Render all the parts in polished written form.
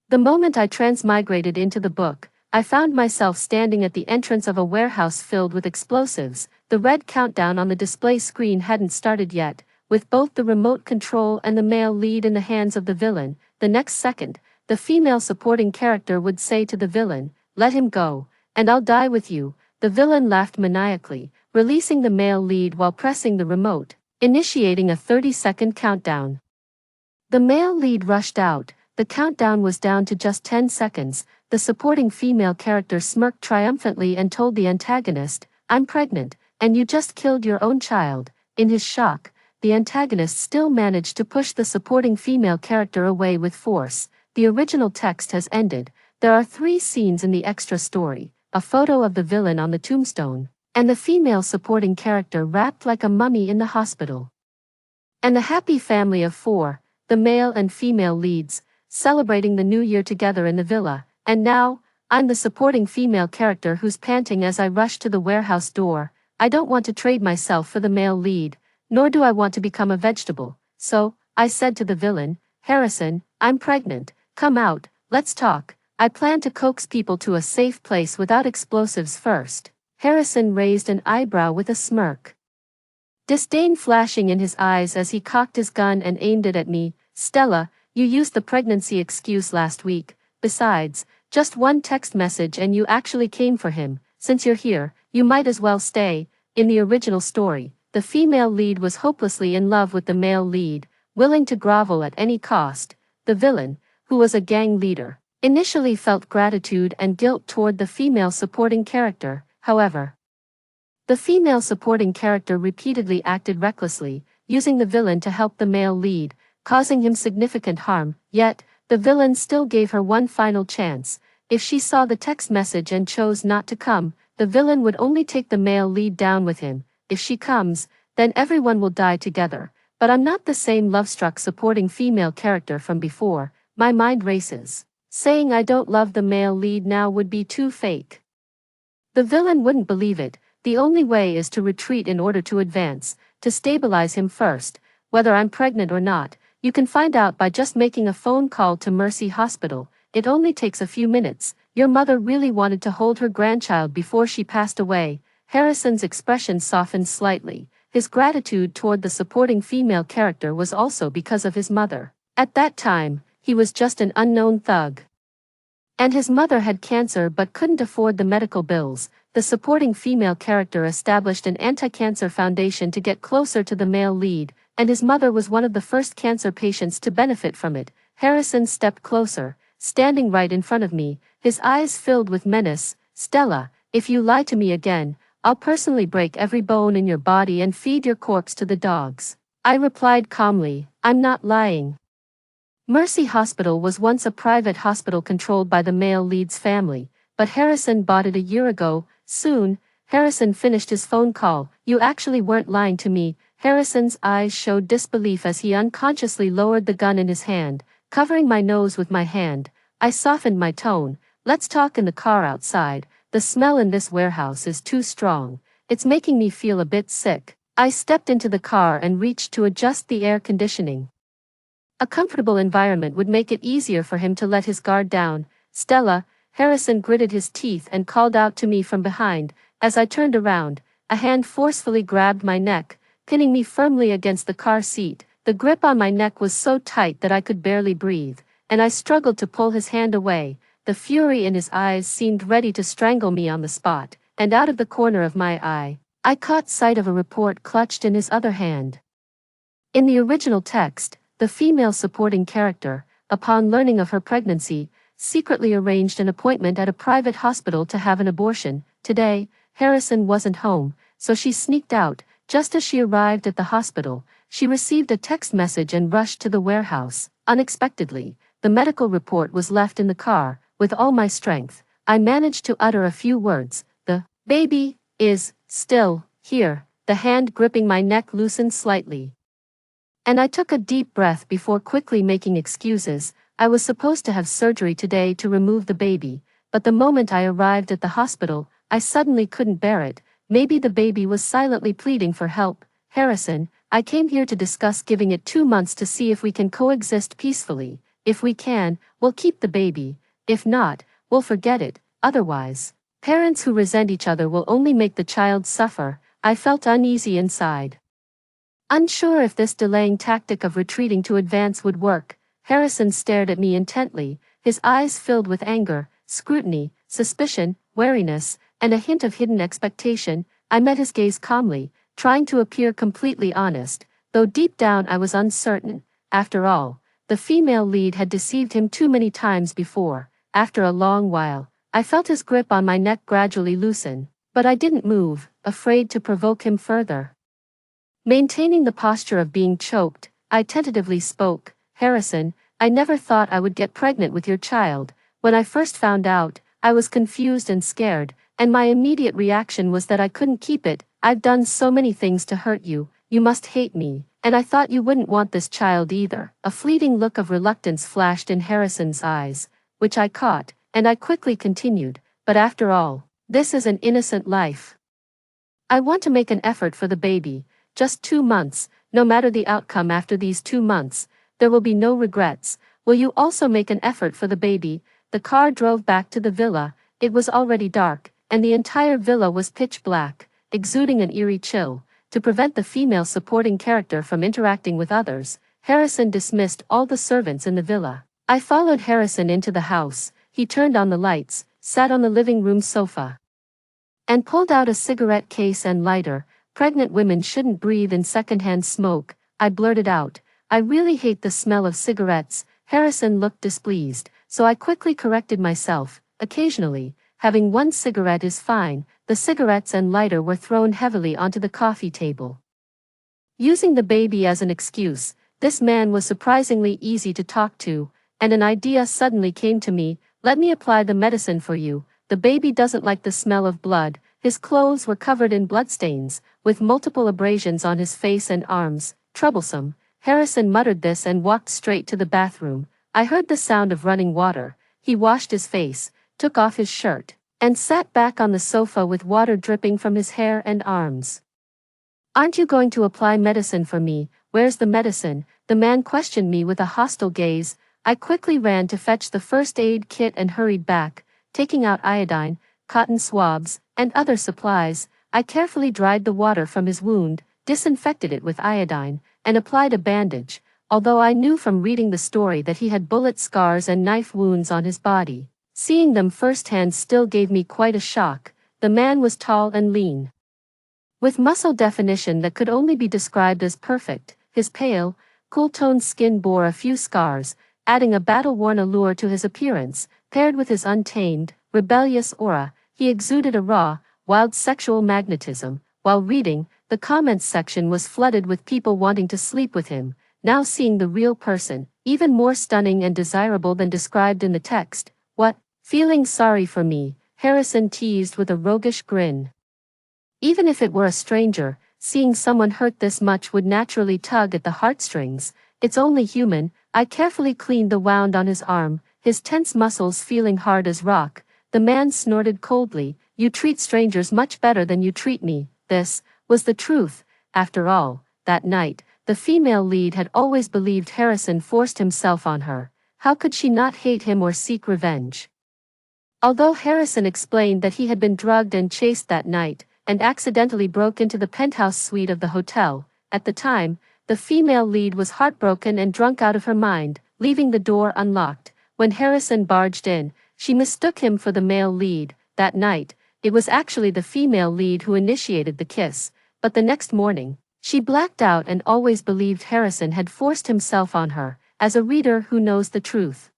The moment I transmigrated into the book, I found myself standing at the entrance of a warehouse filled with explosives. The red countdown on the display screen hadn't started yet, with both the remote control and the male lead in the hands of the villain. The next second, the female supporting character would say to the villain, "Let him go, and I'll die with you." The villain laughed maniacally, releasing the male lead while pressing the remote, initiating a 30-second countdown. The male lead rushed out. The countdown was down to just 10 seconds. The supporting female character smirked triumphantly and told the antagonist, "I'm pregnant, and you just killed your own child." In his shock, the antagonist still managed to push the supporting female character away with force. The original text has ended. There are 3 scenes in the extra story: a photo of the villain on the tombstone, and the female supporting character wrapped like a mummy in the hospital. And a happy family of 4, the male and female leads, celebrating the new year together in the villa. And now, I'm the supporting female character who's panting as I rush to the warehouse door. I don't want to trade myself for the male lead, nor do I want to become a vegetable. So, I said to the villain, "Harrison, I'm pregnant. Come out, let's talk. I plan to coax people to a safe place without explosives first." Harrison raised an eyebrow with a smirk, disdain flashing in his eyes as he cocked his gun and aimed it at me. "Stella, you used the pregnancy excuse last week. Besides, just one text message and you actually came for him. Since you're here, you might as well stay." In the original story, the female lead was hopelessly in love with the male lead, willing to grovel at any cost. The villain, who was a gang leader, initially felt gratitude and guilt toward the female supporting character. However, the female supporting character repeatedly acted recklessly, using the villain to help the male lead, causing him significant harm. Yet, the villain still gave her one final chance. If she saw the text message and chose not to come, the villain would only take the male lead down with him. If she comes, then everyone will die together. But I'm not the same love-struck supporting female character from before. My mind races. Saying I don't love the male lead now would be too fake. The villain wouldn't believe it. The only way is to retreat in order to advance, to stabilize him first. Whether I'm pregnant or not, you can find out by just making a phone call to Mercy Hospital. It only takes a few minutes. Your mother really wanted to hold her grandchild before she passed away. Harrison's expression softened slightly. His gratitude toward the supporting female character was also because of his mother. At that time, he was just an unknown thug. And his mother had cancer but couldn't afford the medical bills. The supporting female character established an anti-cancer foundation to get closer to the male lead, and his mother was one of the first cancer patients to benefit from it. Harrison stepped closer, standing right in front of me, his eyes filled with menace. "Stella, if you lie to me again, I'll personally break every bone in your body and feed your corpse to the dogs." I replied calmly, "I'm not lying." Mercy Hospital was once a private hospital controlled by the male lead's family, but Harrison bought it a year ago. Soon, Harrison finished his phone call. "You actually weren't lying to me." Harrison's eyes showed disbelief as he unconsciously lowered the gun in his hand, covering my nose with my hand. I softened my tone. "Let's talk in the car outside. The smell in this warehouse is too strong. It's making me feel a bit sick." I stepped into the car and reached to adjust the air conditioning. A comfortable environment would make it easier for him to let his guard down. "Stella," Harrison gritted his teeth and called out to me from behind. As I turned around, a hand forcefully grabbed my neck, pinning me firmly against the car seat. The grip on my neck was so tight that I could barely breathe, and I struggled to pull his hand away. The fury in his eyes seemed ready to strangle me on the spot, and out of the corner of my eye, I caught sight of a report clutched in his other hand. In the original text, the female supporting character, upon learning of her pregnancy, secretly arranged an appointment at a private hospital to have an abortion. Today, Harrison wasn't home, so she sneaked out. Just as she arrived at the hospital, she received a text message and rushed to the warehouse. Unexpectedly, the medical report was left in the car. With all my strength, I managed to utter a few words. "The baby is still here." The hand gripping my neck loosened slightly, and I took a deep breath before quickly making excuses. I was supposed to have surgery today to remove the baby, but the moment I arrived at the hospital, I suddenly couldn't bear it. Maybe the baby was silently pleading for help. "Harrison, I came here to discuss giving it 2 months to see if we can coexist peacefully." If we can, we'll keep the baby. If not, we'll forget it. Otherwise, parents who resent each other will only make the child suffer. I felt uneasy inside. Unsure if this delaying tactic of retreating to advance would work, Harrison stared at me intently, his eyes filled with anger, scrutiny, suspicion, wariness, and a hint of hidden expectation. I met his gaze calmly, trying to appear completely honest, though deep down I was uncertain. After all, the female lead had deceived him too many times before. After a long while, I felt his grip on my neck gradually loosen, but I didn't move, afraid to provoke him further. Maintaining the posture of being choked, I tentatively spoke. Harrison, I never thought I would get pregnant with your child. When I first found out, I was confused and scared, and my immediate reaction was that I couldn't keep it. I've done so many things to hurt you, you must hate me, and I thought you wouldn't want this child either. A fleeting look of reluctance flashed in Harrison's eyes, which I caught, and I quickly continued, but after all, this is an innocent life. I want to make an effort for the baby. Just 2 months, no matter the outcome after these 2 months, there will be no regrets. Will you also make an effort for the baby? The car drove back to the villa. It was already dark, and the entire villa was pitch black, exuding an eerie chill. To prevent the female supporting character from interacting with others, Harrison dismissed all the servants in the villa. I followed Harrison into the house. He turned on the lights, sat on the living room sofa, and pulled out a cigarette case and lighter. Pregnant women shouldn't breathe in secondhand smoke, I blurted out. I really hate the smell of cigarettes. Harrison looked displeased, so I quickly corrected myself. Occasionally, having one cigarette is fine. The cigarettes and lighter were thrown heavily onto the coffee table. Using the baby as an excuse, this man was surprisingly easy to talk to, and an idea suddenly came to me. Let me apply the medicine for you. The baby doesn't like the smell of blood. His clothes were covered in bloodstains, with multiple abrasions on his face and arms. Troublesome. Harrison muttered this and walked straight to the bathroom. I heard the sound of running water. He washed his face, took off his shirt, and sat back on the sofa with water dripping from his hair and arms. Aren't you going to apply medicine for me? Where's the medicine? The man questioned me with a hostile gaze. I quickly ran to fetch the first aid kit and hurried back, taking out iodine, cotton swabs, and other supplies. I carefully dried the water from his wound, disinfected it with iodine, and applied a bandage, although I knew from reading the story that he had bullet scars and knife wounds on his body. Seeing them firsthand still gave me quite a shock. The man was tall and lean, with muscle definition that could only be described as perfect. His pale, cool-toned skin bore a few scars, adding a battle-worn allure to his appearance. Paired with his untamed, rebellious aura, he exuded a raw, wild sexual magnetism. While reading, the comments section was flooded with people wanting to sleep with him. Now seeing the real person, even more stunning and desirable than described in the text. What? Feeling sorry for me, Harrison teased with a roguish grin. Even if it were a stranger, seeing someone hurt this much would naturally tug at the heartstrings. It's only human. I carefully cleaned the wound on his arm, his tense muscles feeling hard as rock. The man snorted coldly. You treat strangers much better than you treat me. This was the truth. After all, that night, the female lead had always believed Harrison forced himself on her. How could she not hate him or seek revenge? Although Harrison explained that he had been drugged and chased that night, and accidentally broke into the penthouse suite of the hotel, at the time, the female lead was heartbroken and drunk out of her mind, leaving the door unlocked. When Harrison barged in, she mistook him for the male lead. That night, it was actually the female lead who initiated the kiss, but the next morning, she blacked out and always believed Harrison had forced himself on her. As a reader who knows the truth,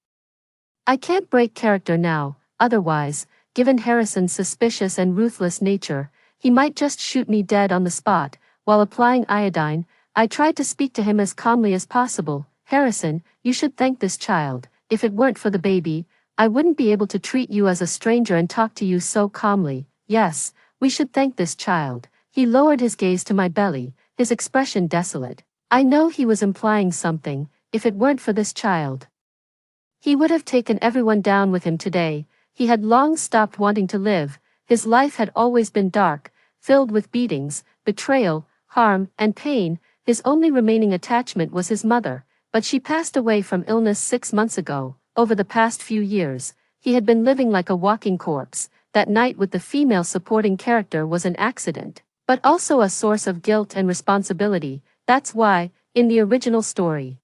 I can't break character now, otherwise, given Harrison's suspicious and ruthless nature, he might just shoot me dead on the spot. While applying iodine, I tried to speak to him as calmly as possible. Harrison, you should thank this child. If it weren't for the baby, I wouldn't be able to treat you as a stranger and talk to you so calmly. Yes, we should thank this child. He lowered his gaze to my belly, his expression desolate. I know he was implying something. If it weren't for this child, he would have taken everyone down with him today. He had long stopped wanting to live. His life had always been dark, filled with beatings, betrayal, harm, and pain. His only remaining attachment was his mother, but she passed away from illness 6 months ago. Over the past few years, he had been living like a walking corpse. That night with the female supporting character was an accident, but also a source of guilt and responsibility. That's why, in the original story,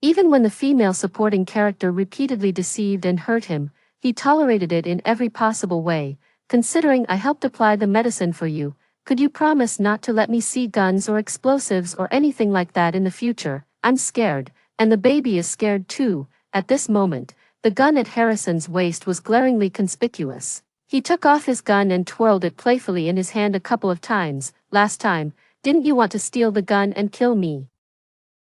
even when the female supporting character repeatedly deceived and hurt him, he tolerated it in every possible way. Considering I helped apply the medicine for you, could you promise not to let me see guns or explosives or anything like that in the future? I'm scared, and the baby is scared too. At this moment, the gun at Harrison's waist was glaringly conspicuous. He took off his gun and twirled it playfully in his hand a couple of times. Last time, didn't you want to steal the gun and kill me?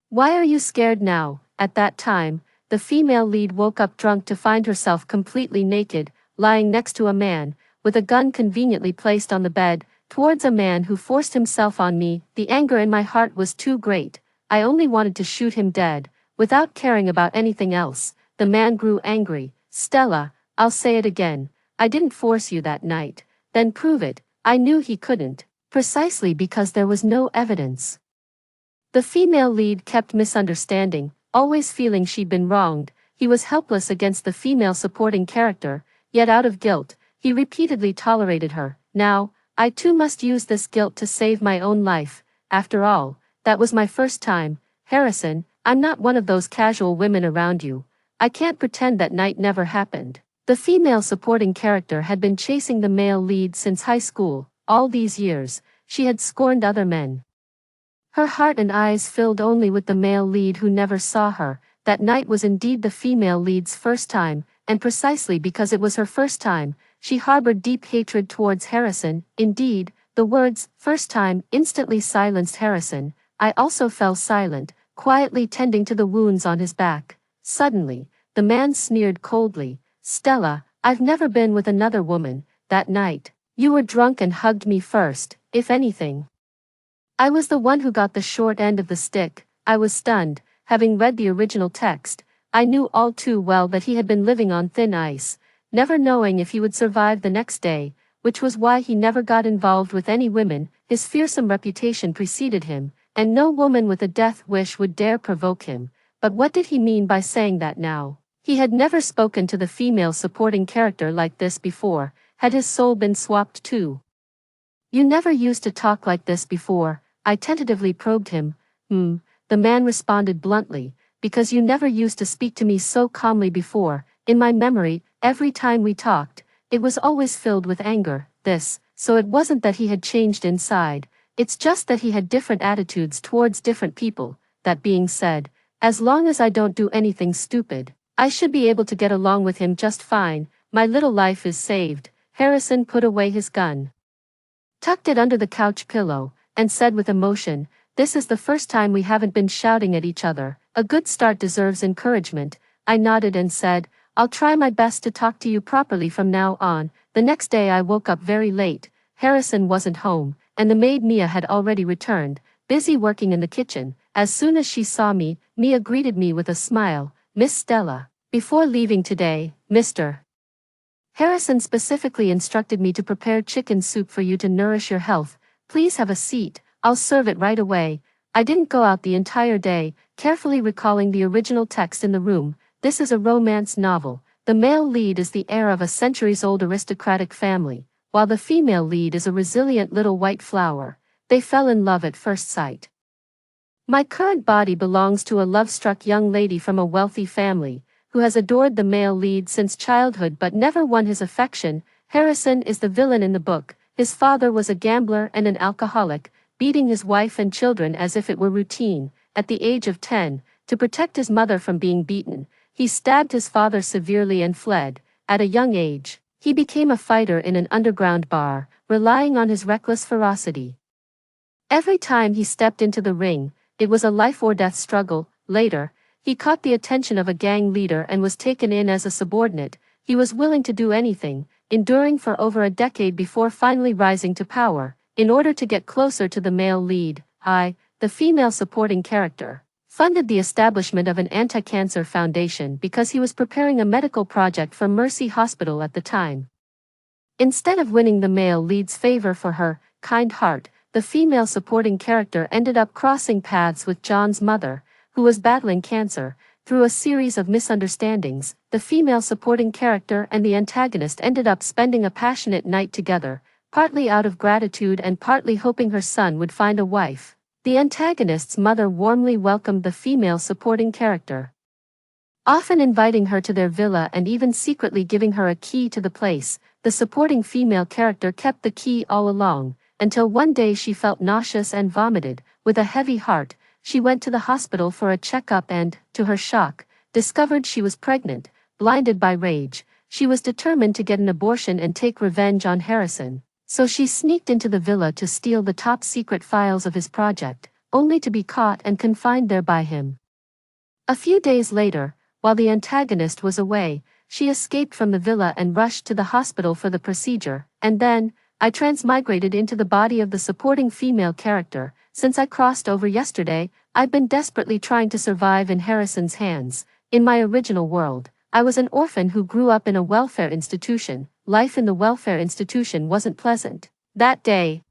Why are you scared now? At that time, the female lead woke up drunk to find herself completely naked, lying next to a man, with a gun conveniently placed on the bed, towards a man who forced himself on me. The anger in my heart was too great. I only wanted to shoot him dead, without caring about anything else. The man grew angry. Stella, I'll say it again. I didn't force you that night. Then prove it. I knew he couldn't. Precisely because there was no evidence. The female lead kept misunderstanding, always feeling she'd been wronged. He was helpless against the female supporting character, yet out of guilt, he repeatedly tolerated her. Now, I too must use this guilt to save my own life. After all, that was my first time. Harrison, I'm not one of those casual women around you. I can't pretend that night never happened. The female supporting character had been chasing the male lead since high school. All these years, she had scorned other men. Her heart and eyes filled only with the male lead who never saw her. That night was indeed the female lead's first time, and precisely because it was her first time, she harbored deep hatred towards Harrison. Indeed, the words, first time, instantly silenced Harrison. I also fell silent, quietly tending to the wounds on his back. Suddenly, the man sneered coldly. Stella, I've never been with another woman. That night, you were drunk and hugged me first. If anything, I was the one who got the short end of the stick. I was stunned. Having read the original text, I knew all too well that he had been living on thin ice, never knowing if he would survive the next day, which was why he never got involved with any women. His fearsome reputation preceded him, and no woman with a death wish would dare provoke him. But what did he mean by saying that now? He had never spoken to the female supporting character like this before. Had his soul been swapped too? You never used to talk like this before. I tentatively probed him. The man responded bluntly, because you never used to speak to me so calmly before. In my memory, every time we talked, it was always filled with anger. So it wasn't that he had changed inside, it's just that he had different attitudes towards different people. That being said, as long as I don't do anything stupid, I should be able to get along with him just fine. My little life is saved. Harrison put away his gun, tucked it under the couch pillow, and said with emotion, this is the first time we haven't been shouting at each other. A good start deserves encouragement. I nodded and said, I'll try my best to talk to you properly from now on. The next day I woke up very late. Harrison wasn't home, and the maid Mia had already returned, busy working in the kitchen. As soon as she saw me, Mia greeted me with a smile. Miss Stella, before leaving today, Mr. Harrison specifically instructed me to prepare chicken soup for you to nourish your health. Please have a seat, I'll serve it right away. I didn't go out the entire day, carefully recalling the original text in the room. This is a romance novel. The male lead is the heir of a centuries-old aristocratic family, while the female lead is a resilient little white flower. They fell in love at first sight. My current body belongs to a love-struck young lady from a wealthy family, who has adored the male lead since childhood but never won his affection. Harrison is the villain in the book. His father was a gambler and an alcoholic, beating his wife and children as if it were routine. At the age of 10, to protect his mother from being beaten, he stabbed his father severely and fled. At a young age, he became a fighter in an underground bar, relying on his reckless ferocity. Every time he stepped into the ring, it was a life-or-death struggle. Later, he caught the attention of a gang leader and was taken in as a subordinate. He was willing to do anything, enduring for over a decade before finally rising to power. In order to get closer to the male lead, I, the female supporting character, funded the establishment of an anti-cancer foundation because he was preparing a medical project for Mercy Hospital at the time. Instead of winning the male lead's favor for her kind heart, the female supporting character ended up crossing paths with John's mother, who was battling cancer. Through a series of misunderstandings, the female supporting character and the antagonist ended up spending a passionate night together, partly out of gratitude and partly hoping her son would find a wife. The antagonist's mother warmly welcomed the female supporting character, often inviting her to their villa and even secretly giving her a key to the place. The supporting female character kept the key all along, until one day she felt nauseous and vomited. With a heavy heart, she went to the hospital for a checkup and, to her shock, discovered she was pregnant. Blinded by rage, she was determined to get an abortion and take revenge on Harrison. So she sneaked into the villa to steal the top-secret files of his project, only to be caught and confined there by him. A few days later, while the antagonist was away, she escaped from the villa and rushed to the hospital for the procedure, and then, I transmigrated into the body of the supporting female character. Since I crossed over yesterday, I've been desperately trying to survive in Harrison's hands. In my original world, I was an orphan who grew up in a welfare institution. Life in the welfare institution wasn't pleasant. That day,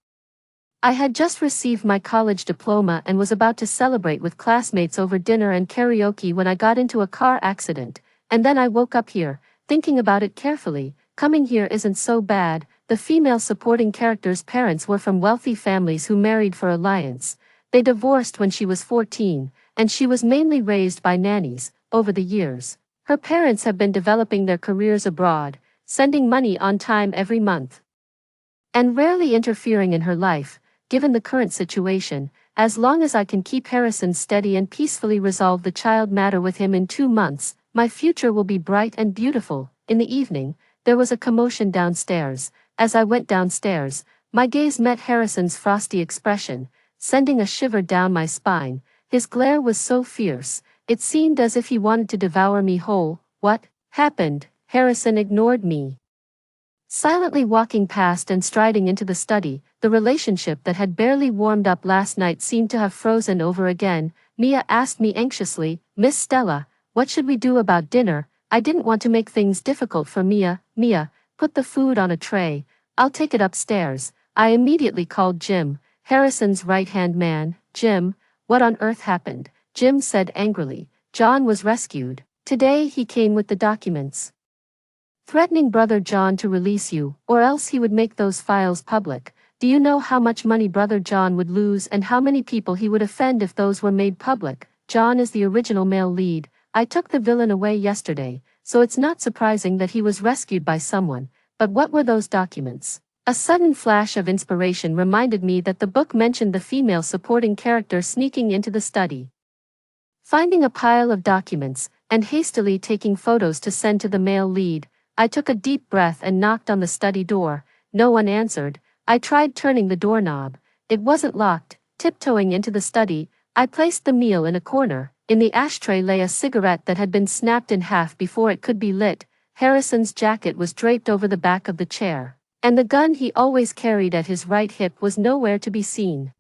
I had just received my college diploma and was about to celebrate with classmates over dinner and karaoke when I got into a car accident, and then I woke up here, thinking about it carefully. Coming here isn't so bad. The female supporting character's parents were from wealthy families who married for alliance. They divorced when she was 14, and she was mainly raised by nannies. Over the years, her parents have been developing their careers abroad, sending money on time every month, and rarely interfering in her life. Given the current situation, as long as I can keep Harrison steady and peacefully resolve the child matter with him in 2 months, my future will be bright and beautiful. In the evening, there was a commotion downstairs. As I went downstairs, my gaze met Harrison's frosty expression, sending a shiver down my spine. His glare was so fierce, it seemed as if he wanted to devour me whole. What happened? Harrison ignored me, silently walking past and striding into the study. The relationship that had barely warmed up last night seemed to have frozen over again. Mia asked me anxiously, "Miss Stella, what should we do about dinner?" I didn't want to make things difficult for Mia. "Mia, put the food on a tray. I'll take it upstairs." I immediately called Jim, Harrison's right-hand man. "Jim, what on earth happened?" Jim said angrily. "John was rescued. Today he came with the documents, threatening Brother John to release you, or else he would make those files public. Do you know how much money Brother John would lose and how many people he would offend if those were made public? John is the original male lead. I took the villain away yesterday, so it's not surprising that he was rescued by someone. But what were those documents?" A sudden flash of inspiration reminded me that the book mentioned the female supporting character sneaking into the study, finding a pile of documents, and hastily taking photos to send to the male lead. I took a deep breath and knocked on the study door. No one answered. I tried turning the doorknob. It wasn't locked. Tiptoeing into the study, I placed the meal in a corner. In the ashtray lay a cigarette that had been snapped in half before it could be lit. Harrison's jacket was draped over the back of the chair, and the gun he always carried at his right hip was nowhere to be seen.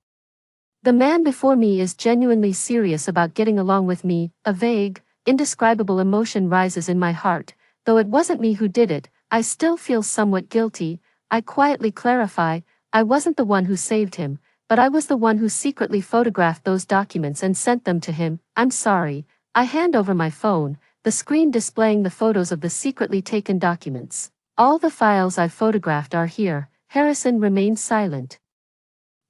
The man before me is genuinely serious about getting along with me. A vague, indescribable emotion rises in my heart. Though it wasn't me who did it, I still feel somewhat guilty. I quietly clarify, I wasn't the one who saved him, but I was the one who secretly photographed those documents and sent them to him. "I'm sorry." I hand over my phone, the screen displaying the photos of the secretly taken documents. "All the files I photographed are here." Harrison remained silent.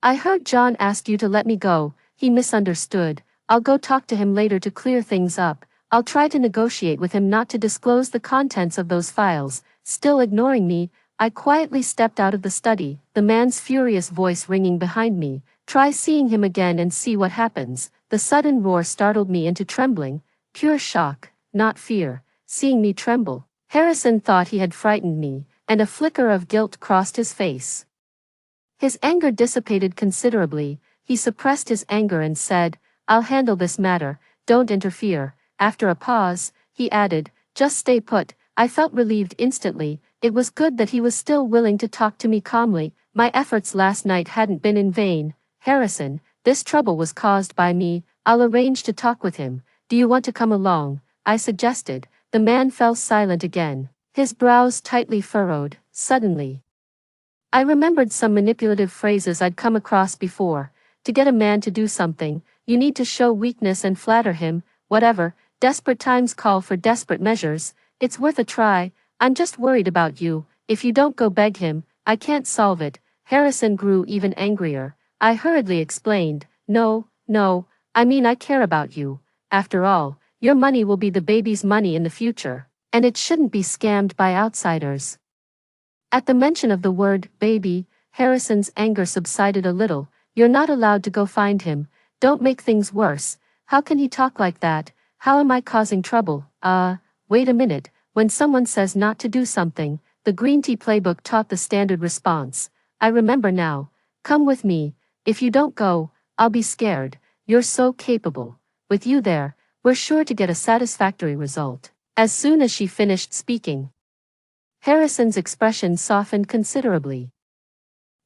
"I heard John ask you to let me go." "He misunderstood. I'll go talk to him later to clear things up. I'll try to negotiate with him not to disclose the contents of those files." Still ignoring me, I quietly stepped out of the study, the man's furious voice ringing behind me. "Try seeing him again and see what happens." The sudden roar startled me into trembling. Pure shock, not fear. Seeing me tremble, Harrison thought he had frightened me, and a flicker of guilt crossed his face. His anger dissipated considerably. He suppressed his anger and said, "I'll handle this matter, don't interfere." After a pause, he added, "Just stay put." I felt relieved instantly. It was good that he was still willing to talk to me calmly. My efforts last night hadn't been in vain. "Harrison, this trouble was caused by me. I'll arrange to talk with him. Do you want to come along?" I suggested. The man fell silent again, his brows tightly furrowed. Suddenly, I remembered some manipulative phrases I'd come across before. to get a man to do something, you need to show weakness and flatter him, whatever, desperate times call for desperate measures, it's worth a try, I'm just worried about you, if you don't go beg him, I can't solve it. Harrison grew even angrier. I hurriedly explained, no, I mean I care about you. After all, your money will be the baby's money in the future, and it shouldn't be scammed by outsiders. At the mention of the word, baby, Harrison's anger subsided a little. You're not allowed to go find him. Don't make things worse. How can he talk like that? How am I causing trouble? Wait a minute. When someone says not to do something, the green tea playbook taught the standard response. I remember now. Come with me. If you don't go, I'll be scared. You're so capable. With you there, we're sure to get a satisfactory result. As soon as she finished speaking, Harrison's expression softened considerably.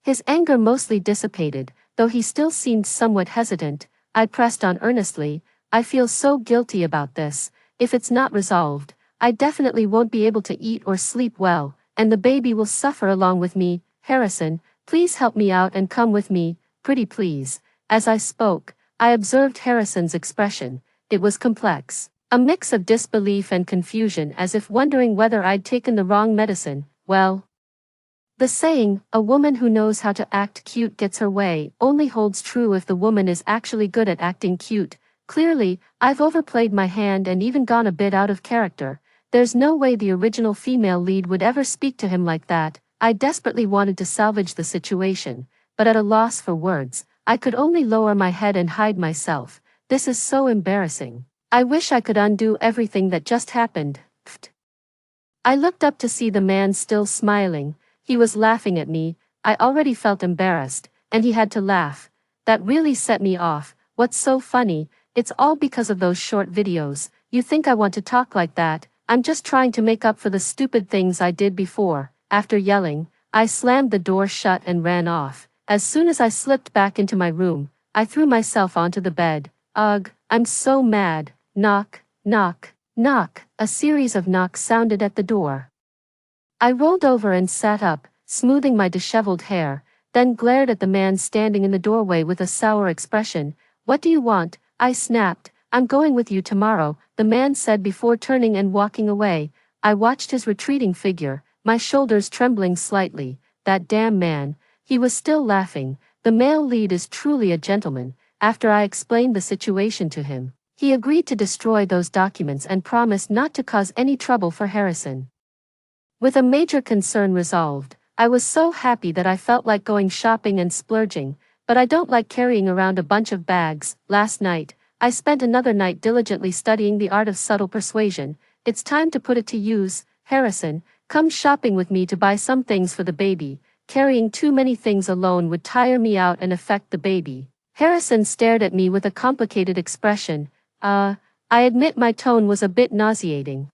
His anger mostly dissipated, though he still seemed somewhat hesitant. I pressed on earnestly, I feel so guilty about this. If it's not resolved, I definitely won't be able to eat or sleep well, and the baby will suffer along with me. Harrison, please help me out and come with me, pretty please. As I spoke, I observed Harrison's expression. It was complex, a mix of disbelief and confusion, as if wondering whether I'd taken the wrong medicine. Well, the saying, a woman who knows how to act cute gets her way, only holds true if the woman is actually good at acting cute. Clearly, I've overplayed my hand and even gone a bit out of character. There's no way the original female lead would ever speak to him like that. I desperately wanted to salvage the situation, but at a loss for words, I could only lower my head and hide myself. This is so embarrassing. I wish I could undo everything that just happened. Pfft. I looked up to see the man still smiling. He was laughing at me. I already felt embarrassed, and he had to laugh. That really set me off. What's so funny? It's all because of those short videos. You think I want to talk like that? I'm just trying to make up for the stupid things I did before. After yelling, I slammed the door shut and ran off. As soon as I slipped back into my room, I threw myself onto the bed. Ugh, I'm so mad. Knock, knock, knock. A series of knocks sounded at the door. I rolled over and sat up, smoothing my disheveled hair, then glared at the man standing in the doorway with a sour expression. What do you want? I snapped. I'm going with you tomorrow, the man said before turning and walking away. I watched his retreating figure, my shoulders trembling slightly. That damn man. He was still laughing. The male lead is truly a gentleman. After I explained the situation to him, he agreed to destroy those documents and promised not to cause any trouble for Harrison. With a major concern resolved, I was so happy that I felt like going shopping and splurging, but I don't like carrying around a bunch of bags. Last night, I spent another night diligently studying the art of subtle persuasion. It's time to put it to use. Harrison, come shopping with me to buy some things for the baby. Carrying too many things alone would tire me out and affect the baby. Harrison stared at me with a complicated expression. I admit my tone was a bit nauseating.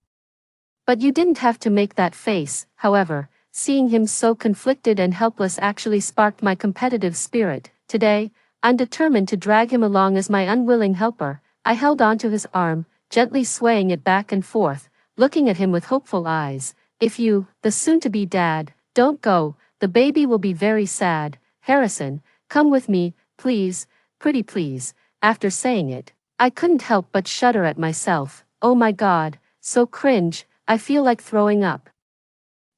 But you didn't have to make that face. However, seeing him so conflicted and helpless actually sparked my competitive spirit. Today, I'm determined to drag him along as my unwilling helper. I held onto his arm, gently swaying it back and forth, looking at him with hopeful eyes. If you, the soon-to-be dad, don't go, the baby will be very sad. Harrison, come with me, please, pretty please. After saying it, I couldn't help but shudder at myself. Oh my God, so cringe. I feel like throwing up.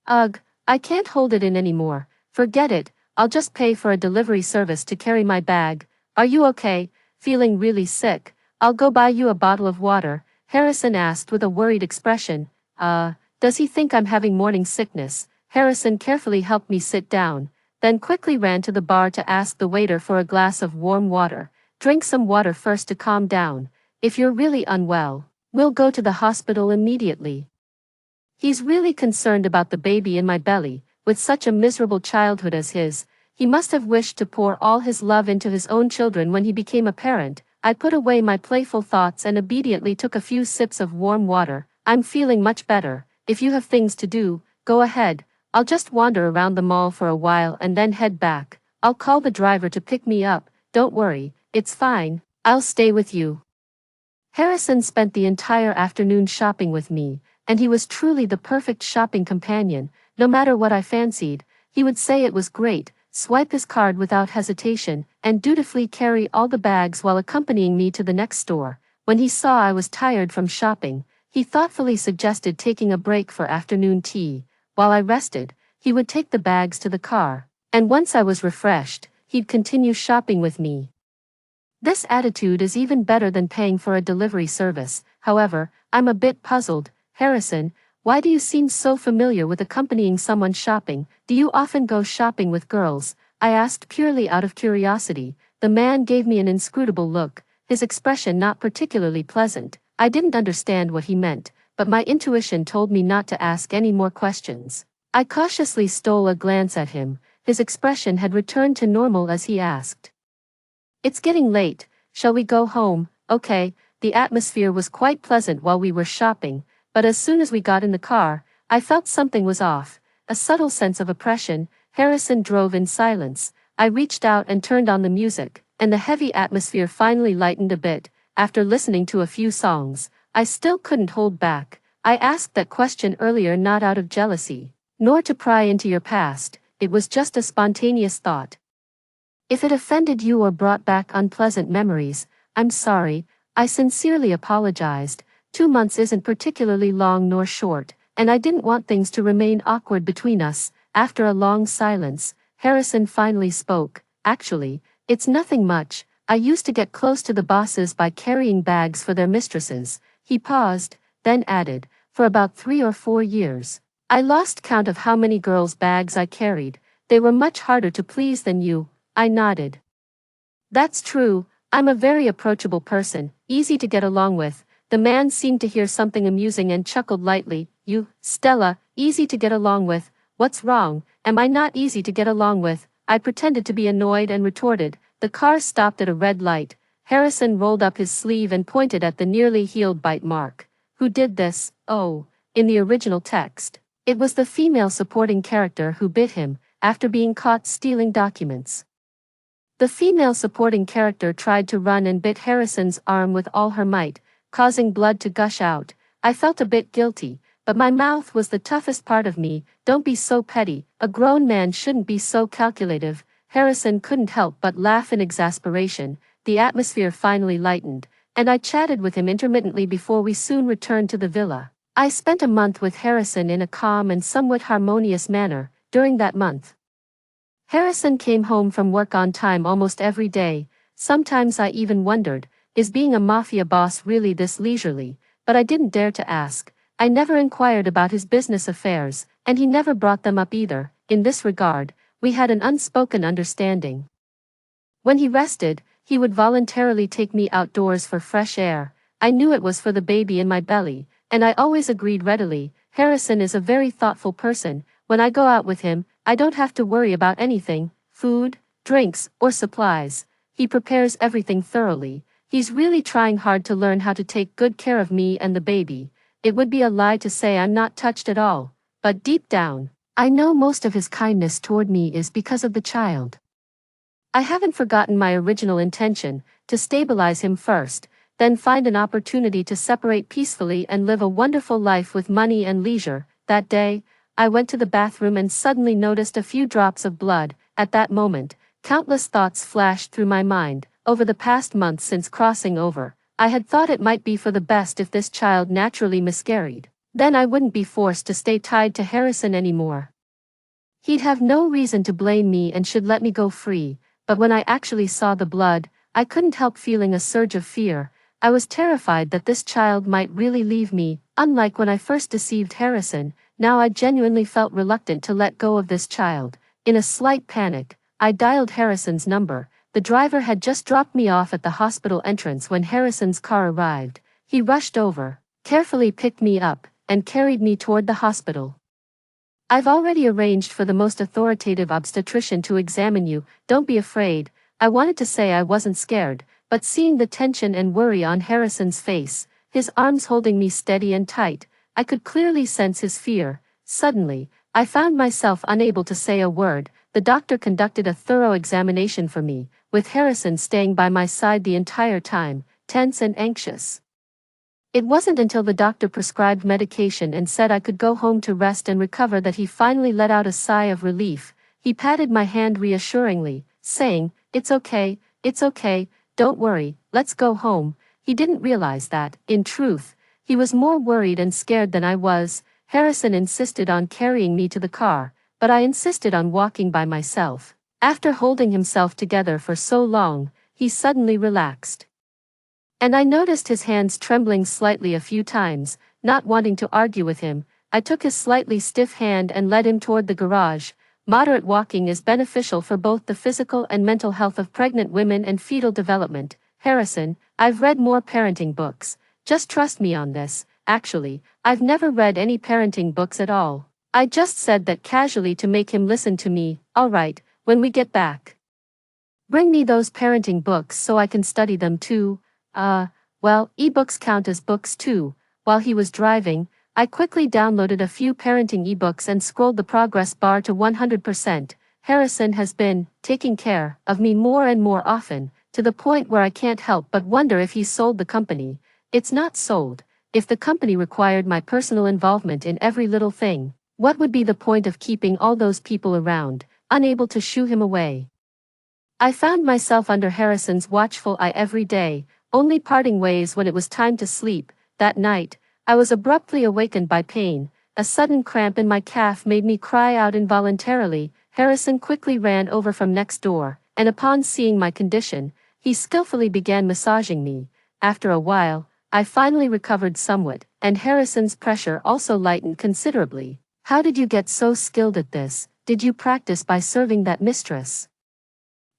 Ugh, I can't hold it in anymore. Forget it, I'll just pay for a delivery service to carry my bag. Are you okay? Feeling really sick? I'll go buy you a bottle of water, Harrison asked with a worried expression. Does he think I'm having morning sickness? Harrison carefully helped me sit down, then quickly ran to the bar to ask the waiter for a glass of warm water. Drink some water first to calm down. If you're really unwell, we'll go to the hospital immediately. He's really concerned about the baby in my belly. With such a miserable childhood as his, he must have wished to pour all his love into his own children when he became a parent. I put away my playful thoughts and obediently took a few sips of warm water. I'm feeling much better. If you have things to do, go ahead. I'll just wander around the mall for a while and then head back. I'll call the driver to pick me up. Don't worry, it's fine. I'll stay with you. Harrison spent the entire afternoon shopping with me, and he was truly the perfect shopping companion. No matter what I fancied, he would say it was great. swipe his card without hesitation, and dutifully carry all the bags while accompanying me to the next store. When he saw I was tired from shopping, he thoughtfully suggested taking a break for afternoon tea. While I rested, he would take the bags to the car, and once I was refreshed, he'd continue shopping with me. This attitude is even better than paying for a delivery service. However, I'm a bit puzzled. Harrison, why do you seem so familiar with accompanying someone shopping? Do you often go shopping with girls? I asked purely out of curiosity. The man gave me an inscrutable look, his expression not particularly pleasant. I didn't understand what he meant, but my intuition told me not to ask any more questions. I cautiously stole a glance at him. His expression had returned to normal as he asked, "It's getting late, shall we go home?" Okay. The atmosphere was quite pleasant while we were shopping, but as soon as we got in the car, I felt something was off. A subtle sense of oppression. Harrison drove in silence. I reached out and turned on the music, and the heavy atmosphere finally lightened a bit. After listening to a few songs, I still couldn't hold back. I asked that question earlier not out of jealousy, nor to pry into your past. It was just a spontaneous thought. If it offended you or brought back unpleasant memories, I'm sorry. I sincerely apologized. 2 months isn't particularly long nor short, and I didn't want things to remain awkward between us. After a long silence, Harrison finally spoke. Actually, it's nothing much. I used to get close to the bosses by carrying bags for their mistresses. He paused, then added, for about 3 or 4 years. I lost count of how many girls' bags I carried. They were much harder to please than you. I nodded. That's true. I'm a very approachable person, easy to get along with. The man seemed to hear something amusing and chuckled lightly. You, Stella, easy to get along with. What's wrong? Am I not easy to get along with? I pretended to be annoyed and retorted. The car stopped at a red light. Harrison rolled up his sleeve and pointed at the nearly healed bite mark. Who did this? Oh, in the original text, it was the female supporting character who bit him, after being caught stealing documents. The female supporting character tried to run and bit Harrison's arm with all her might, causing blood to gush out. I felt a bit guilty, but my mouth was the toughest part of me. Don't be so petty. A grown man shouldn't be so calculative. Harrison couldn't help but laugh in exasperation. The atmosphere finally lightened, and I chatted with him intermittently before we soon returned to the villa. I spent a month with Harrison in a calm and somewhat harmonious manner. During that month, Harrison came home from work on time almost every day. Sometimes I even wondered, is being a mafia boss really this leisurely? But I didn't dare to ask. I never inquired about his business affairs, and he never brought them up either. In this regard, we had an unspoken understanding. When he rested, he would voluntarily take me outdoors for fresh air. I knew it was for the baby in my belly, and I always agreed readily. Harrison is a very thoughtful person. When I go out with him, I don't have to worry about anything, food, drinks, or supplies. He prepares everything thoroughly. He's really trying hard to learn how to take good care of me and the baby. It would be a lie to say I'm not touched at all, but deep down, I know most of his kindness toward me is because of the child. I haven't forgotten my original intention, to stabilize him first, then find an opportunity to separate peacefully and live a wonderful life with money and leisure. That day, I went to the bathroom and suddenly noticed a few drops of blood. At that moment, countless thoughts flashed through my mind. Over the past month since crossing over, I had thought it might be for the best if this child naturally miscarried. Then I wouldn't be forced to stay tied to Harrison anymore. He'd have no reason to blame me and should let me go free. But when I actually saw the blood, I couldn't help feeling a surge of fear. I was terrified that this child might really leave me. Unlike when I first deceived Harrison, now I genuinely felt reluctant to let go of this child. In a slight panic, I dialed Harrison's number. The driver had just dropped me off at the hospital entrance when Harrison's car arrived. He rushed over, carefully picked me up, and carried me toward the hospital. I've already arranged for the most authoritative obstetrician to examine you. Don't be afraid. I wanted to say I wasn't scared, but seeing the tension and worry on Harrison's face, his arms holding me steady and tight, I could clearly sense his fear. Suddenly, I found myself unable to say a word. The doctor conducted a thorough examination for me, with Harrison staying by my side the entire time, tense and anxious. It wasn't until the doctor prescribed medication and said I could go home to rest and recover that he finally let out a sigh of relief. He patted my hand reassuringly, saying, it's okay, don't worry, let's go home. He didn't realize that, in truth, he was more worried and scared than I was. Harrison insisted on carrying me to the car, but I insisted on walking by myself. After holding himself together for so long, he suddenly relaxed. And I noticed his hands trembling slightly a few times. Not wanting to argue with him, I took his slightly stiff hand and led him toward the garage. Moderate walking is beneficial for both the physical and mental health of pregnant women and fetal development. Harrison, I've read more parenting books. Just trust me on this. Actually, I've never read any parenting books at all. I just said that casually to make him listen to me. All right, when we get back, bring me those parenting books so I can study them too. Well, ebooks count as books too. While he was driving, I quickly downloaded a few parenting ebooks and scrolled the progress bar to 100%. Harrison has been taking care of me more and more often, to the point where I can't help but wonder if he's sold the company. It's not sold. If the company required my personal involvement in every little thing, what would be the point of keeping all those people around, unable to shoo him away? I found myself under Harrison's watchful eye every day, only parting ways when it was time to sleep. That night, I was abruptly awakened by pain. A sudden cramp in my calf made me cry out involuntarily. Harrison quickly ran over from next door, and upon seeing my condition, he skillfully began massaging me. After a while, I finally recovered somewhat, and Harrison's pressure also lightened considerably. How did you get so skilled at this? Did you practice by serving that mistress?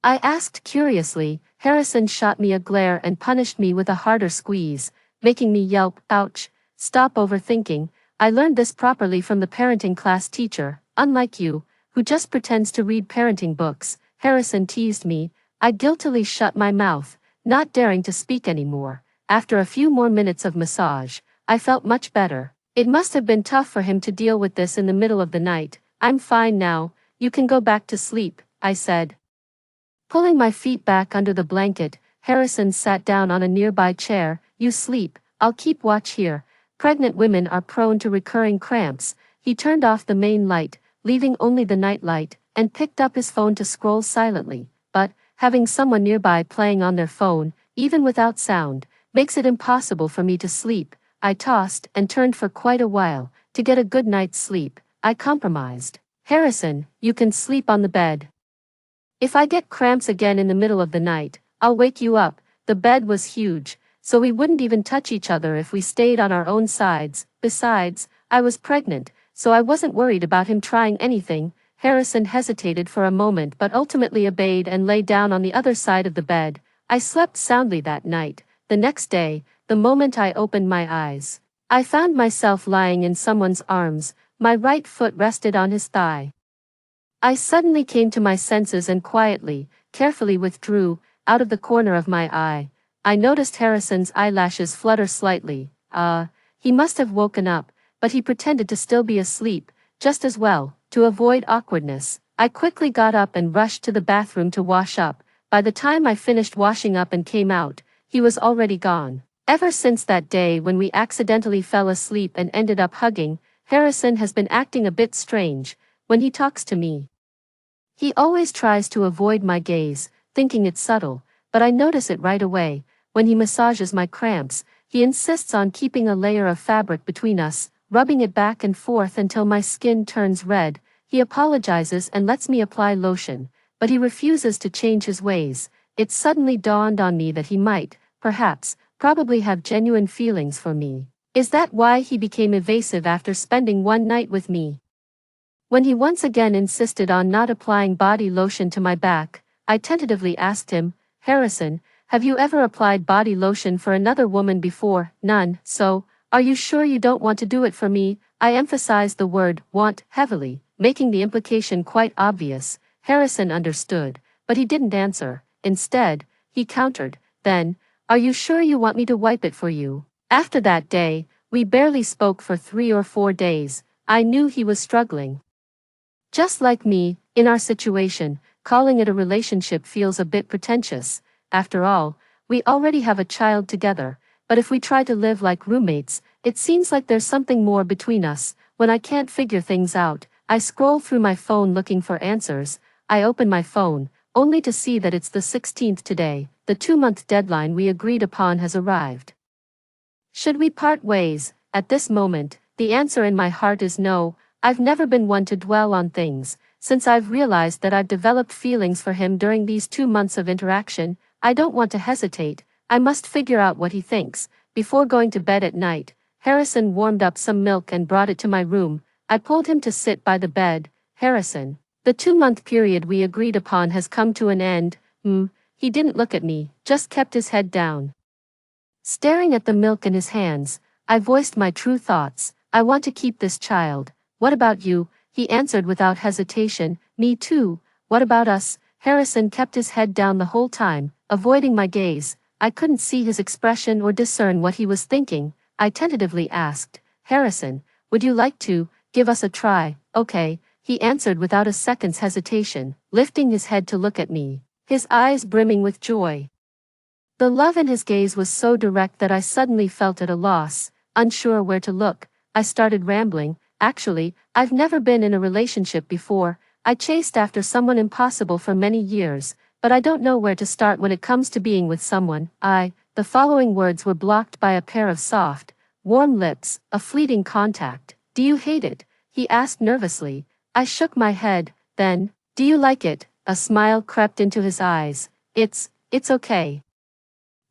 I asked curiously. Harrison shot me a glare and punished me with a harder squeeze, making me yelp, ouch. Stop overthinking. I learned this properly from the parenting class teacher, unlike you, who just pretends to read parenting books. Harrison teased me. I guiltily shut my mouth, not daring to speak anymore. After a few more minutes of massage, I felt much better. It must have been tough for him to deal with this in the middle of the night. I'm fine now, you can go back to sleep, I said. Pulling my feet back under the blanket, Harrison sat down on a nearby chair. You sleep, I'll keep watch here. Pregnant women are prone to recurring cramps. He turned off the main light, leaving only the night light, and picked up his phone to scroll silently. But, having someone nearby playing on their phone, even without sound, makes it impossible for me to sleep. I tossed and turned for quite a while. To get a good night's sleep, I compromised. Harrison, you can sleep on the bed. If I get cramps again in the middle of the night, I'll wake you up. The bed was huge, so we wouldn't even touch each other if we stayed on our own sides. Besides, I was pregnant, so I wasn't worried about him trying anything. Harrison hesitated for a moment but ultimately obeyed and lay down on the other side of the bed. I slept soundly that night. The next day, the moment I opened my eyes, I found myself lying in someone's arms. My right foot rested on his thigh. I suddenly came to my senses and quietly, carefully withdrew. Out of the corner of my eye, I noticed Harrison's eyelashes flutter slightly. He must have woken up, but he pretended to still be asleep, just as well. To avoid awkwardness, I quickly got up and rushed to the bathroom to wash up. By the time I finished washing up and came out, he was already gone. Ever since that day when we accidentally fell asleep and ended up hugging, Harrison has been acting a bit strange when he talks to me. He always tries to avoid my gaze, thinking it's subtle, but I notice it right away. When he massages my cramps, he insists on keeping a layer of fabric between us, rubbing it back and forth until my skin turns red. He apologizes and lets me apply lotion, but he refuses to change his ways. It suddenly dawned on me that he might, perhaps, probably have genuine feelings for me. Is that why he became evasive after spending one night with me? When he once again insisted on not applying body lotion to my back, I tentatively asked him, Harrison, have you ever applied body lotion for another woman before? None. So, are you sure you don't want to do it for me? I emphasized the word want heavily, making the implication quite obvious. Harrison understood, but he didn't answer. Instead, he countered, then, are you sure you want me to wipe it for you? After that day, we barely spoke for 3 or 4 days. I knew he was struggling. Just like me, in our situation, calling it a relationship feels a bit pretentious. After all, we already have a child together, but if we try to live like roommates, it seems like there's something more between us. When I can't figure things out, I scroll through my phone looking for answers. I open my phone, only to see that it's the 16th today. The 2-month deadline we agreed upon has arrived. Should we part ways? At this moment, the answer in my heart is no. I've never been one to dwell on things. Since I've realized that I've developed feelings for him during these 2 months of interaction, I don't want to hesitate. I must figure out what he thinks. Before going to bed at night, Harrison warmed up some milk and brought it to my room. I pulled him to sit by the bed. Harrison, the 2-month period we agreed upon has come to an end. He didn't look at me, just kept his head down. Staring at the milk in his hands, I voiced my true thoughts. I want to keep this child. What about you? He answered without hesitation. Me too. What about us? Harrison kept his head down the whole time, avoiding my gaze. I couldn't see his expression or discern what he was thinking. I tentatively asked, Harrison, would you like to give us a try? Okay, he answered without a second's hesitation, lifting his head to look at me, his eyes brimming with joy. The love in his gaze was so direct that I suddenly felt at a loss, unsure where to look. I started rambling. Actually, I've never been in a relationship before. I chased after someone impossible for many years, but I don't know where to start when it comes to being with someone. The following words were blocked by a pair of soft, warm lips, a fleeting contact. Do you hate it? He asked nervously. I shook my head. Then, do you like it? A smile crept into his eyes. It's okay.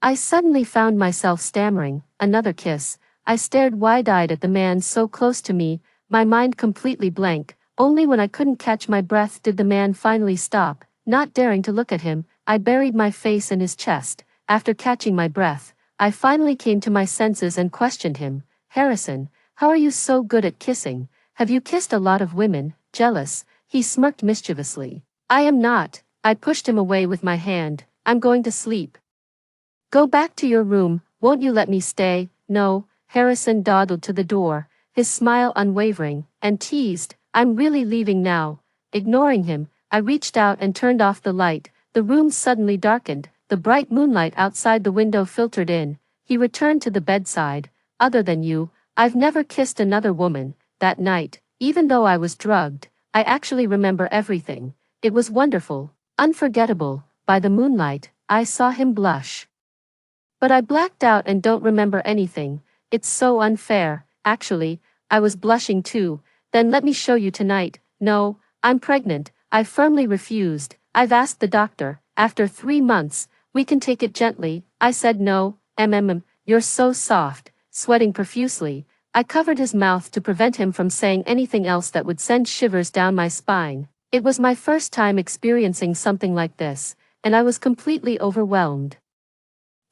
I suddenly found myself stammering. Another kiss. I stared wide-eyed at the man so close to me, my mind completely blank. Only when I couldn't catch my breath did the man finally stop. Not daring to look at him, I buried my face in his chest. After catching my breath, I finally came to my senses and questioned him. Harrison, how are you so good at kissing? Have you kissed a lot of women? Jealous? He smirked mischievously. I am not. I pushed him away with my hand. I'm going to sleep. Go back to your room, won't you let me stay? No, Harrison dawdled to the door, his smile unwavering, and teased, I'm really leaving now. Ignoring him, I reached out and turned off the light. The room suddenly darkened, the bright moonlight outside the window filtered in. He returned to the bedside. Other than you, I've never kissed another woman. That night, even though I was drugged, I actually remember everything. It was wonderful, unforgettable. By the moonlight, I saw him blush. But I blacked out and don't remember anything. It's so unfair. Actually, I was blushing too. Then let me show you tonight. No, I'm pregnant. I firmly refused. I've asked the doctor. After 3 months, we can take it gently. I said no. You're so soft. Sweating profusely, I covered his mouth to prevent him from saying anything else that would send shivers down my spine. It was my first time experiencing something like this, and I was completely overwhelmed.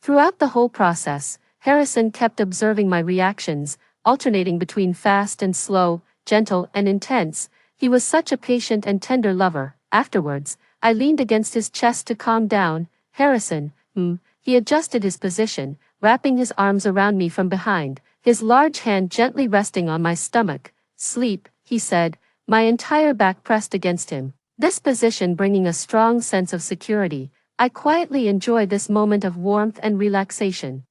Throughout the whole process, Harrison kept observing my reactions, alternating between fast and slow, gentle and intense. He was such a patient and tender lover. Afterwards, I leaned against his chest to calm down. Harrison, He adjusted his position, wrapping his arms around me from behind, his large hand gently resting on my stomach. Sleep, he said, my entire back pressed against him. This position bringing a strong sense of security. I quietly enjoy this moment of warmth and relaxation.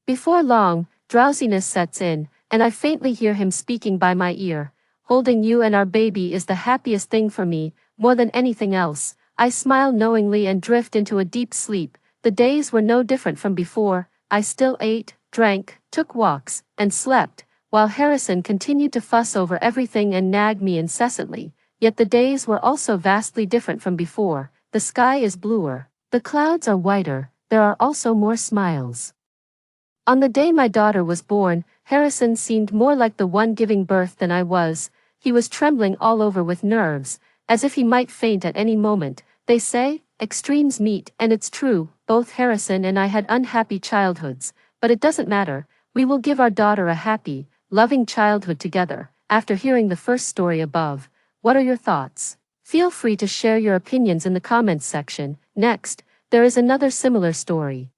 Before long, drowsiness sets in, and I faintly hear him speaking by my ear. Holding you and our baby is the happiest thing for me, more than anything else. I smile knowingly and drift into a deep sleep. The days were no different from before. I still ate, drank, took walks, and slept, while Harrison continued to fuss over everything and nag me incessantly. Yet the days were also vastly different from before. The sky is bluer, the clouds are whiter, there are also more smiles. On the day my daughter was born, Harrison seemed more like the one giving birth than I was. He was trembling all over with nerves, as if he might faint at any moment. They say, extremes meet, and it's true, both Harrison and I had unhappy childhoods, but it doesn't matter. We will give our daughter a happy, loving childhood together. After hearing the first story above, what are your thoughts? Feel free to share your opinions in the comments section. Next, there is another similar story.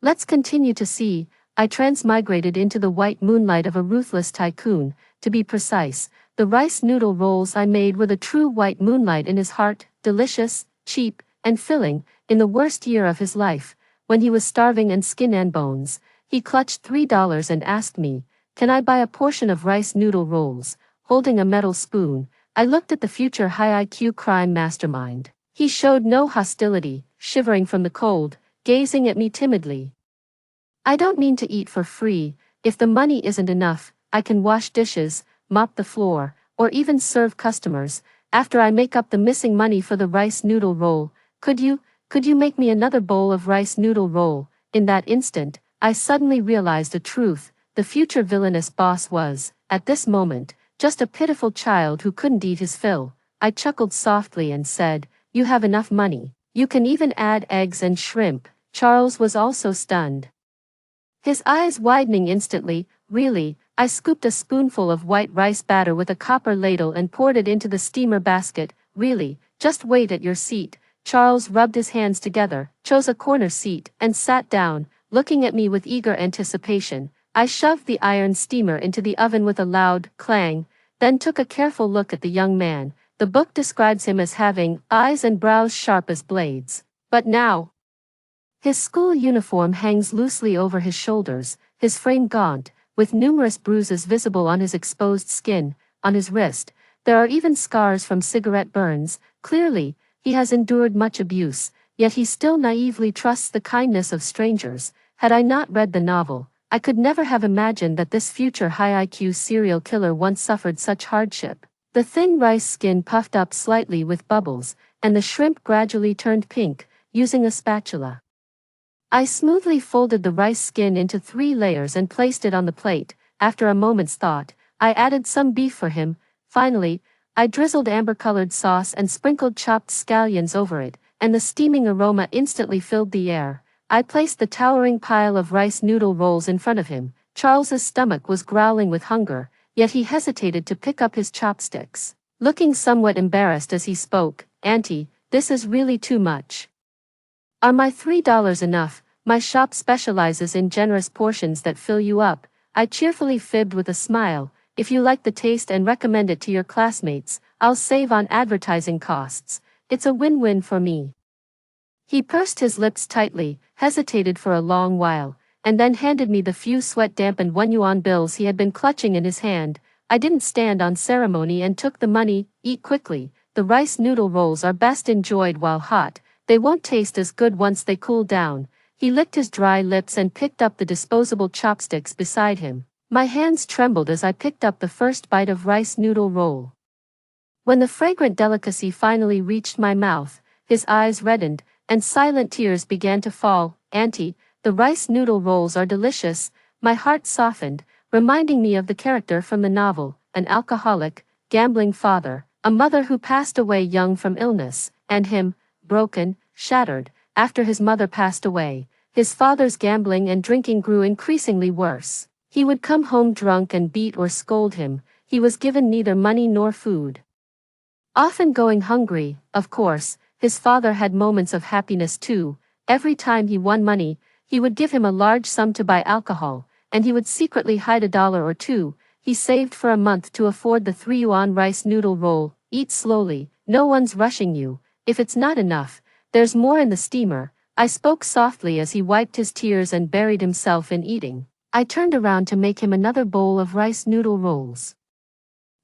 Let's continue to see. I transmigrated into the white moonlight of a ruthless tycoon. To be precise, the rice noodle rolls I made were the true white moonlight in his heart, delicious, cheap, and filling. In the worst year of his life, when he was starving and skin and bones, he clutched $3 and asked me, can I buy a portion of rice noodle rolls? holding a metal spoon. I looked at the future high-IQ crime mastermind. He showed no hostility, shivering from the cold, gazing at me timidly. I don't mean to eat for free. If the money isn't enough, I can wash dishes, mop the floor, or even serve customers. After I make up the missing money for the rice noodle roll, could you make me another bowl of rice noodle roll? In that instant, I suddenly realized the truth. The future villainous boss was, at this moment, just a pitiful child who couldn't eat his fill. I chuckled softly and said, "You have enough money. You can even add eggs and shrimp." Charles was also stunned, his eyes widening instantly. "Really?" I scooped a spoonful of white rice batter with a copper ladle and poured it into the steamer basket. "Really? Just wait at your seat." Charles rubbed his hands together, chose a corner seat, and sat down, looking at me with eager anticipation. I shoved the iron steamer into the oven with a loud clang, then took a careful look at the young man. The book describes him as having eyes and brows sharp as blades. But now, his school uniform hangs loosely over his shoulders, his frame gaunt, with numerous bruises visible on his exposed skin. On his wrist, there are even scars from cigarette burns. Clearly, he has endured much abuse, yet he still naively trusts the kindness of strangers. Had I not read the novel, I could never have imagined that this future high-IQ serial killer once suffered such hardship. The thin rice skin puffed up slightly with bubbles, and the shrimp gradually turned pink. Using a spatula, I smoothly folded the rice skin into 3 layers and placed it on the plate. After a moment's thought, I added some beef for him. Finally, I drizzled amber-colored sauce and sprinkled chopped scallions over it, and the steaming aroma instantly filled the air. I placed the towering pile of rice noodle rolls in front of him. Charles's stomach was growling with hunger, yet he hesitated to pick up his chopsticks. Looking somewhat embarrassed as he spoke, "Auntie, this is really too much. Are my $3 enough? My shop specializes in generous portions that fill you up." I cheerfully fibbed with a smile. "If you like the taste and recommend it to your classmates, I'll save on advertising costs. It's a win-win for me." He pursed his lips tightly, hesitated for a long while, and then handed me the few sweat-dampened 1 yuan bills he had been clutching in his hand. I didn't stand on ceremony and took the money. "Eat quickly. The rice noodle rolls are best enjoyed while hot. They won't taste as good once they cool down." He licked his dry lips and picked up the disposable chopsticks beside him. My hands trembled as I picked up the first bite of rice noodle roll. When the fragrant delicacy finally reached my mouth, his eyes reddened, and silent tears began to fall. "Auntie, the rice noodle rolls are delicious." My heart softened, reminding me of the character from the novel, an alcoholic, gambling father, a mother who passed away young from illness, and him, broken, shattered. After his mother passed away, his father's gambling and drinking grew increasingly worse. He would come home drunk and beat or scold him. He was given neither money nor food, often going hungry. Of course, his father had moments of happiness too. Every time he won money, he would give him a large sum to buy alcohol, and he would secretly hide $1 or $2 he saved for a month to afford the 3 yuan rice noodle roll. "Eat slowly, no one's rushing you. If it's not enough, there's more in the steamer." I spoke softly as he wiped his tears and buried himself in eating. I turned around to make him another bowl of rice noodle rolls.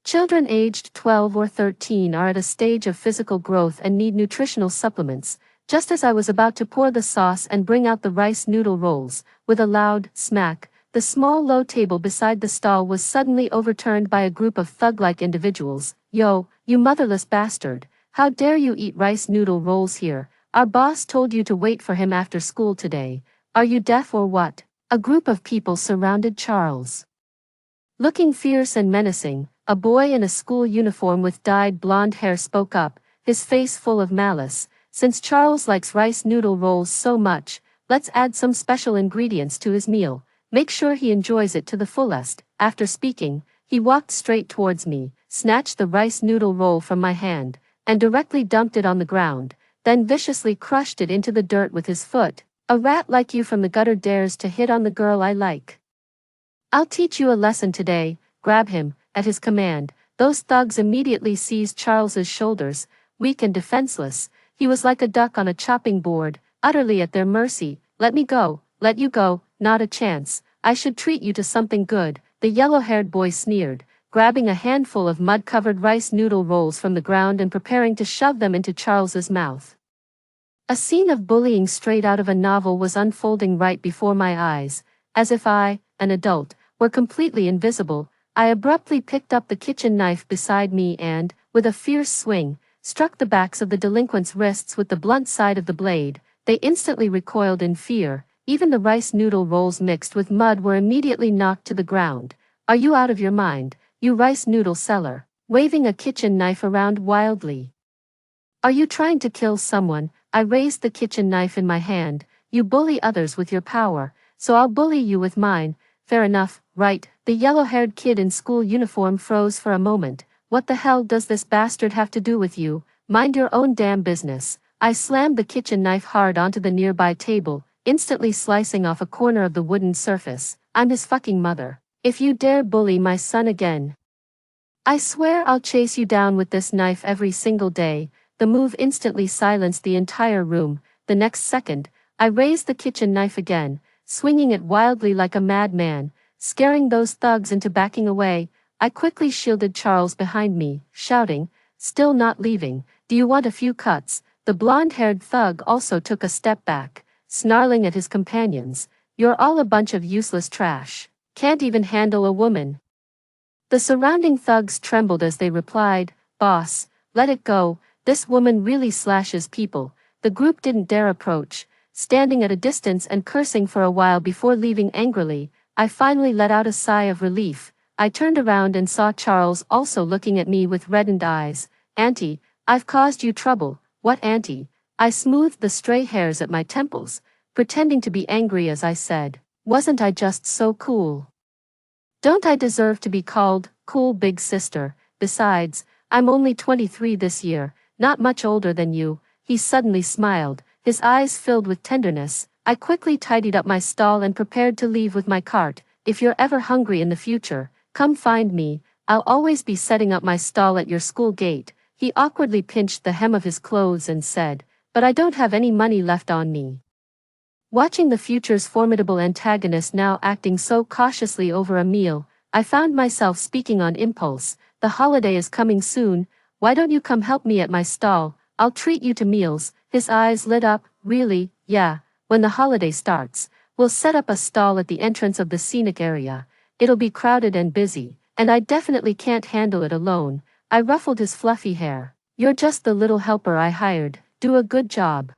Children aged 12 or 13 are at a stage of physical growth and need nutritional supplements. Just as I was about to pour the sauce and bring out the rice noodle rolls, with a loud smack, the small low table beside the stall was suddenly overturned by a group of thug-like individuals. "Yo, you motherless bastard. How dare you eat rice noodle rolls here? Our boss told you to wait for him after school today. Are you deaf or what?" A group of people surrounded Charles. Looking fierce and menacing, a boy in a school uniform with dyed blonde hair spoke up, his face full of malice. "Since Charles likes rice noodle rolls so much, let's add some special ingredients to his meal. Make sure he enjoys it to the fullest." After speaking, he walked straight towards me, snatched the rice noodle roll from my hand, and directly dumped it on the ground, then viciously crushed it into the dirt with his foot. "A rat like you from the gutter dares to hit on the girl I like. I'll teach you a lesson today." "Grab him." At his command, those thugs immediately seized Charles's shoulders. Weak and defenseless, he was like a duck on a chopping board, utterly at their mercy. "Let me go." "Let you go? Not a chance. I should treat you to something good," the yellow-haired boy sneered, grabbing a handful of mud-covered rice noodle rolls from the ground and preparing to shove them into Charles's mouth. A scene of bullying straight out of a novel was unfolding right before my eyes. As if I, an adult, were completely invisible, I abruptly picked up the kitchen knife beside me and, with a fierce swing, struck the backs of the delinquents' wrists with the blunt side of the blade. They instantly recoiled in fear. Even the rice noodle rolls mixed with mud were immediately knocked to the ground. "Are you out of your mind, you rice noodle seller?" Waving a kitchen knife around wildly. "Are you trying to kill someone?" I raised the kitchen knife in my hand. "You bully others with your power, so I'll bully you with mine." "Fair enough, right?" The yellow-haired kid in school uniform froze for a moment. "What the hell does this bastard have to do with you? Mind your own damn business." I slammed the kitchen knife hard onto the nearby table, instantly slicing off a corner of the wooden surface. "I'm his fucking mother. If you dare bully my son again, I swear I'll chase you down with this knife every single day." The move instantly silenced the entire room. The next second, I raised the kitchen knife again, swinging it wildly like a madman, scaring those thugs into backing away. I quickly shielded Charles behind me, shouting, "Still not leaving? Do you want a few cuts?" The blonde-haired thug also took a step back, snarling at his companions. "You're all a bunch of useless trash. Can't even handle a woman." The surrounding thugs trembled as they replied, "Boss, let it go. This woman really slashes people." The group didn't dare approach, standing at a distance and cursing for a while before leaving angrily. I finally let out a sigh of relief. I turned around and saw Charles also looking at me with reddened eyes. "Auntie, I've caused you trouble." "What, auntie?" I smoothed the stray hairs at my temples, pretending to be angry as I said, "Wasn't I just so cool? Don't I deserve to be called cool big sister? Besides, I'm only 23 this year, not much older than you." He suddenly smiled, his eyes filled with tenderness. I quickly tidied up my stall and prepared to leave with my cart. "If you're ever hungry in the future, come find me. I'll always be setting up my stall at your school gate." He awkwardly pinched the hem of his clothes and said, "But I don't have any money left on me." Watching the future's formidable antagonist now acting so cautiously over a meal, I found myself speaking on impulse. "The holiday is coming soon. Why don't you come help me at my stall? I'll treat you to meals." His eyes lit up. "Really? Yeah, when the holiday starts, we'll set up a stall at the entrance of the scenic area. It'll be crowded and busy, and I definitely can't handle it alone." I ruffled his fluffy hair. "You're just the little helper I hired. Do a good job,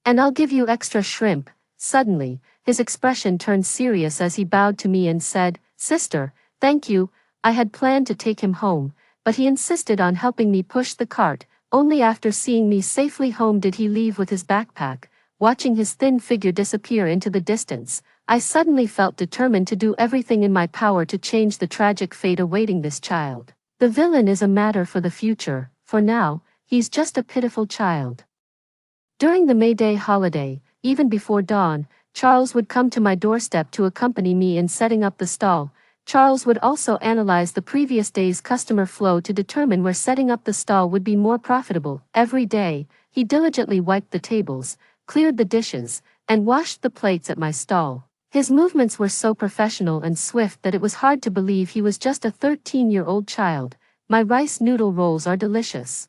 and I'll give you extra shrimp." Suddenly, his expression turned serious as he bowed to me and said, "Sister, thank you." I had planned to take him home, but he insisted on helping me push the cart. Only after seeing me safely home did he leave with his backpack. Watching his thin figure disappear into the distance, I suddenly felt determined to do everything in my power to change the tragic fate awaiting this child. The villain is a matter for the future. For now, he's just a pitiful child. During the May Day holiday, even before dawn, Charles would come to my doorstep to accompany me in setting up the stall. Charles would also analyze the previous day's customer flow to determine where setting up the stall would be more profitable. Every day, he diligently wiped the tables, cleared the dishes, and washed the plates at my stall. His movements were so professional and swift that it was hard to believe he was just a 13-year-old child. My rice noodle rolls are delicious,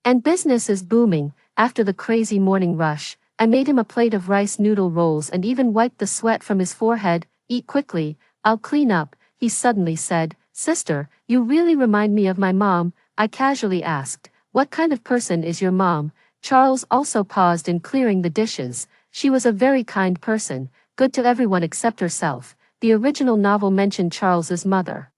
and business is booming. After the crazy morning rush, I made him a plate of rice noodle rolls and even wiped the sweat from his forehead. "Eat quickly, I'll clean up," he suddenly said. "Sister, you really remind me of my mom." I casually asked, "What kind of person is your mom?" Charles also paused in clearing the dishes. "She was a very kind person, good to everyone except herself." The original novel mentioned Charles's mother,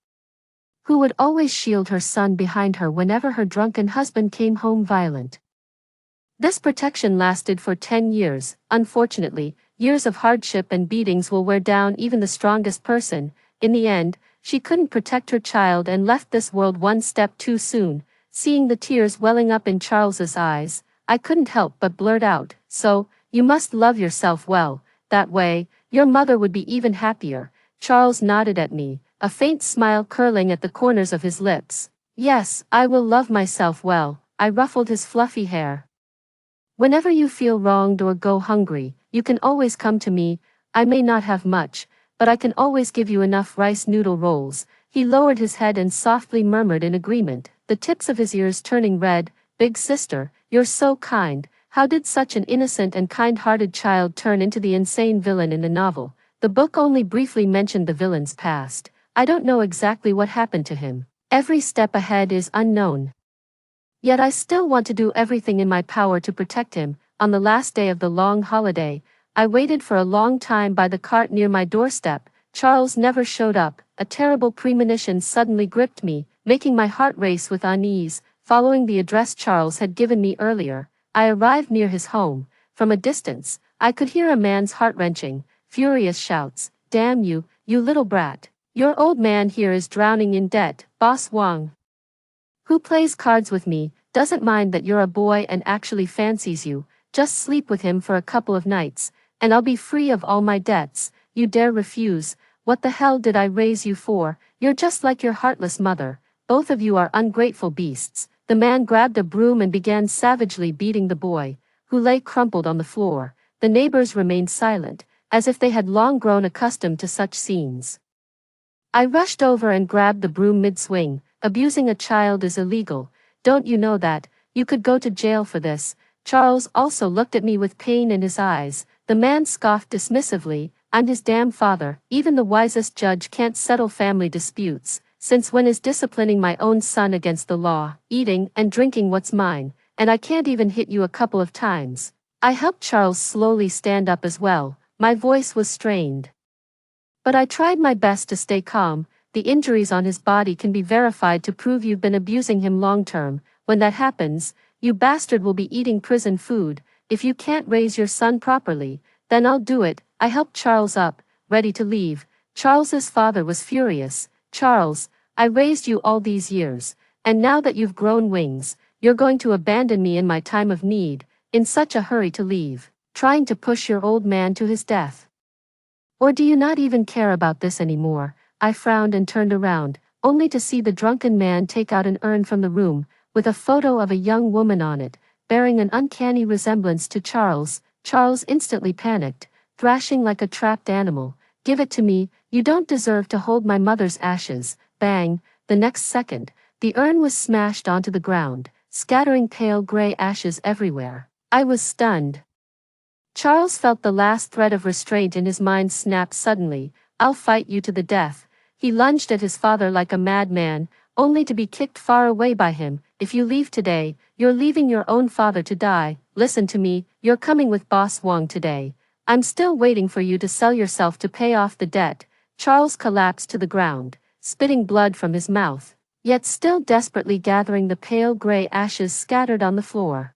who would always shield her son behind her whenever her drunken husband came home violent. This protection lasted for 10 years. Unfortunately, years of hardship and beatings will wear down even the strongest person. In the end, she couldn't protect her child and left this world one step too soon. Seeing the tears welling up in Charles's eyes, I couldn't help but blurt out, "So, you must love yourself well. That way, your mother would be even happier." Charles nodded at me, a faint smile curling at the corners of his lips. "Yes, I will love myself well." I ruffled his fluffy hair. "Whenever you feel wronged or go hungry, you can always come to me. I may not have much, but I can always give you enough rice noodle rolls." He lowered his head and softly murmured in agreement, the tips of his ears turning red, "Big sister, you're so kind. How did such an innocent and kind-hearted child turn into the insane villain in the novel?" The book only briefly mentioned the villain's past. I don't know exactly what happened to him. Every step ahead is unknown. Yet I still want to do everything in my power to protect him. On the last day of the long holiday, I waited for a long time by the cart near my doorstep. Charles never showed up. A terrible premonition suddenly gripped me, making my heart race with unease. Following the address Charles had given me earlier, I arrived near his home. From a distance, I could hear a man's heart-wrenching, furious shouts. "Damn you, you little brat. Your old man here is drowning in debt. Boss Wang, who plays cards with me, doesn't mind that you're a boy and actually fancies you. Just sleep with him for a couple of nights, and I'll be free of all my debts. You dare refuse? What the hell did I raise you for? You're just like your heartless mother. Both of you are ungrateful beasts." The man grabbed a broom and began savagely beating the boy, who lay crumpled on the floor. The neighbors remained silent, as if they had long grown accustomed to such scenes. I rushed over and grabbed the broom mid-swing. "Abusing a child is illegal. Don't you know that? You could go to jail for this." Charles also looked at me with pain in his eyes. The man scoffed dismissively, "I'm his damn father. Even the wisest judge can't settle family disputes. Since when is disciplining my own son against the law? Eating and drinking what's mine, and I can't even hit you a couple of times." I helped Charles slowly stand up as well. My voice was strained, but I tried my best to stay calm. "The injuries on his body can be verified to prove you've been abusing him long term. When that happens, you bastard will be eating prison food. If you can't raise your son properly, then I'll do it." I helped Charles up, ready to leave. Charles's father was furious. "Charles, I raised you all these years, and now that you've grown wings, you're going to abandon me in my time of need, in such a hurry to leave, trying to push your old man to his death. Or do you not even care about this anymore?" I frowned and turned around, only to see the drunken man take out an urn from the room, with a photo of a young woman on it, bearing an uncanny resemblance to Charles. Charles instantly panicked, thrashing like a trapped animal. "Give it to me, you don't deserve to hold my mother's ashes." Bang! The next second, the urn was smashed onto the ground, scattering pale gray ashes everywhere. I was stunned. Charles felt the last thread of restraint in his mind snap suddenly. "I'll fight you to the death." He lunged at his father like a madman, only to be kicked far away by him. "If you leave today, you're leaving your own father to die. Listen to me, you're coming with Boss Wang today. I'm still waiting for you to sell yourself to pay off the debt." Charles collapsed to the ground, spitting blood from his mouth, yet still desperately gathering the pale gray ashes scattered on the floor.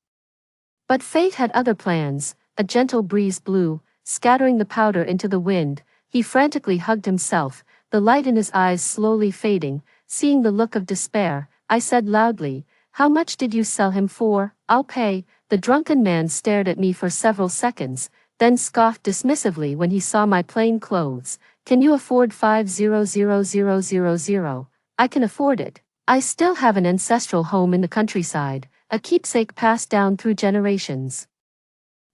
But fate had other plans. A gentle breeze blew, scattering the powder into the wind. He frantically hugged himself, the light in his eyes slowly fading. Seeing the look of despair, I said loudly, "How much did you sell him for?" "I'll pay." The drunken man stared at me for several seconds, then scoffed dismissively when he saw my plain clothes. "Can you afford 5,000,000? I can afford it. I still have an ancestral home in the countryside, a keepsake passed down through generations.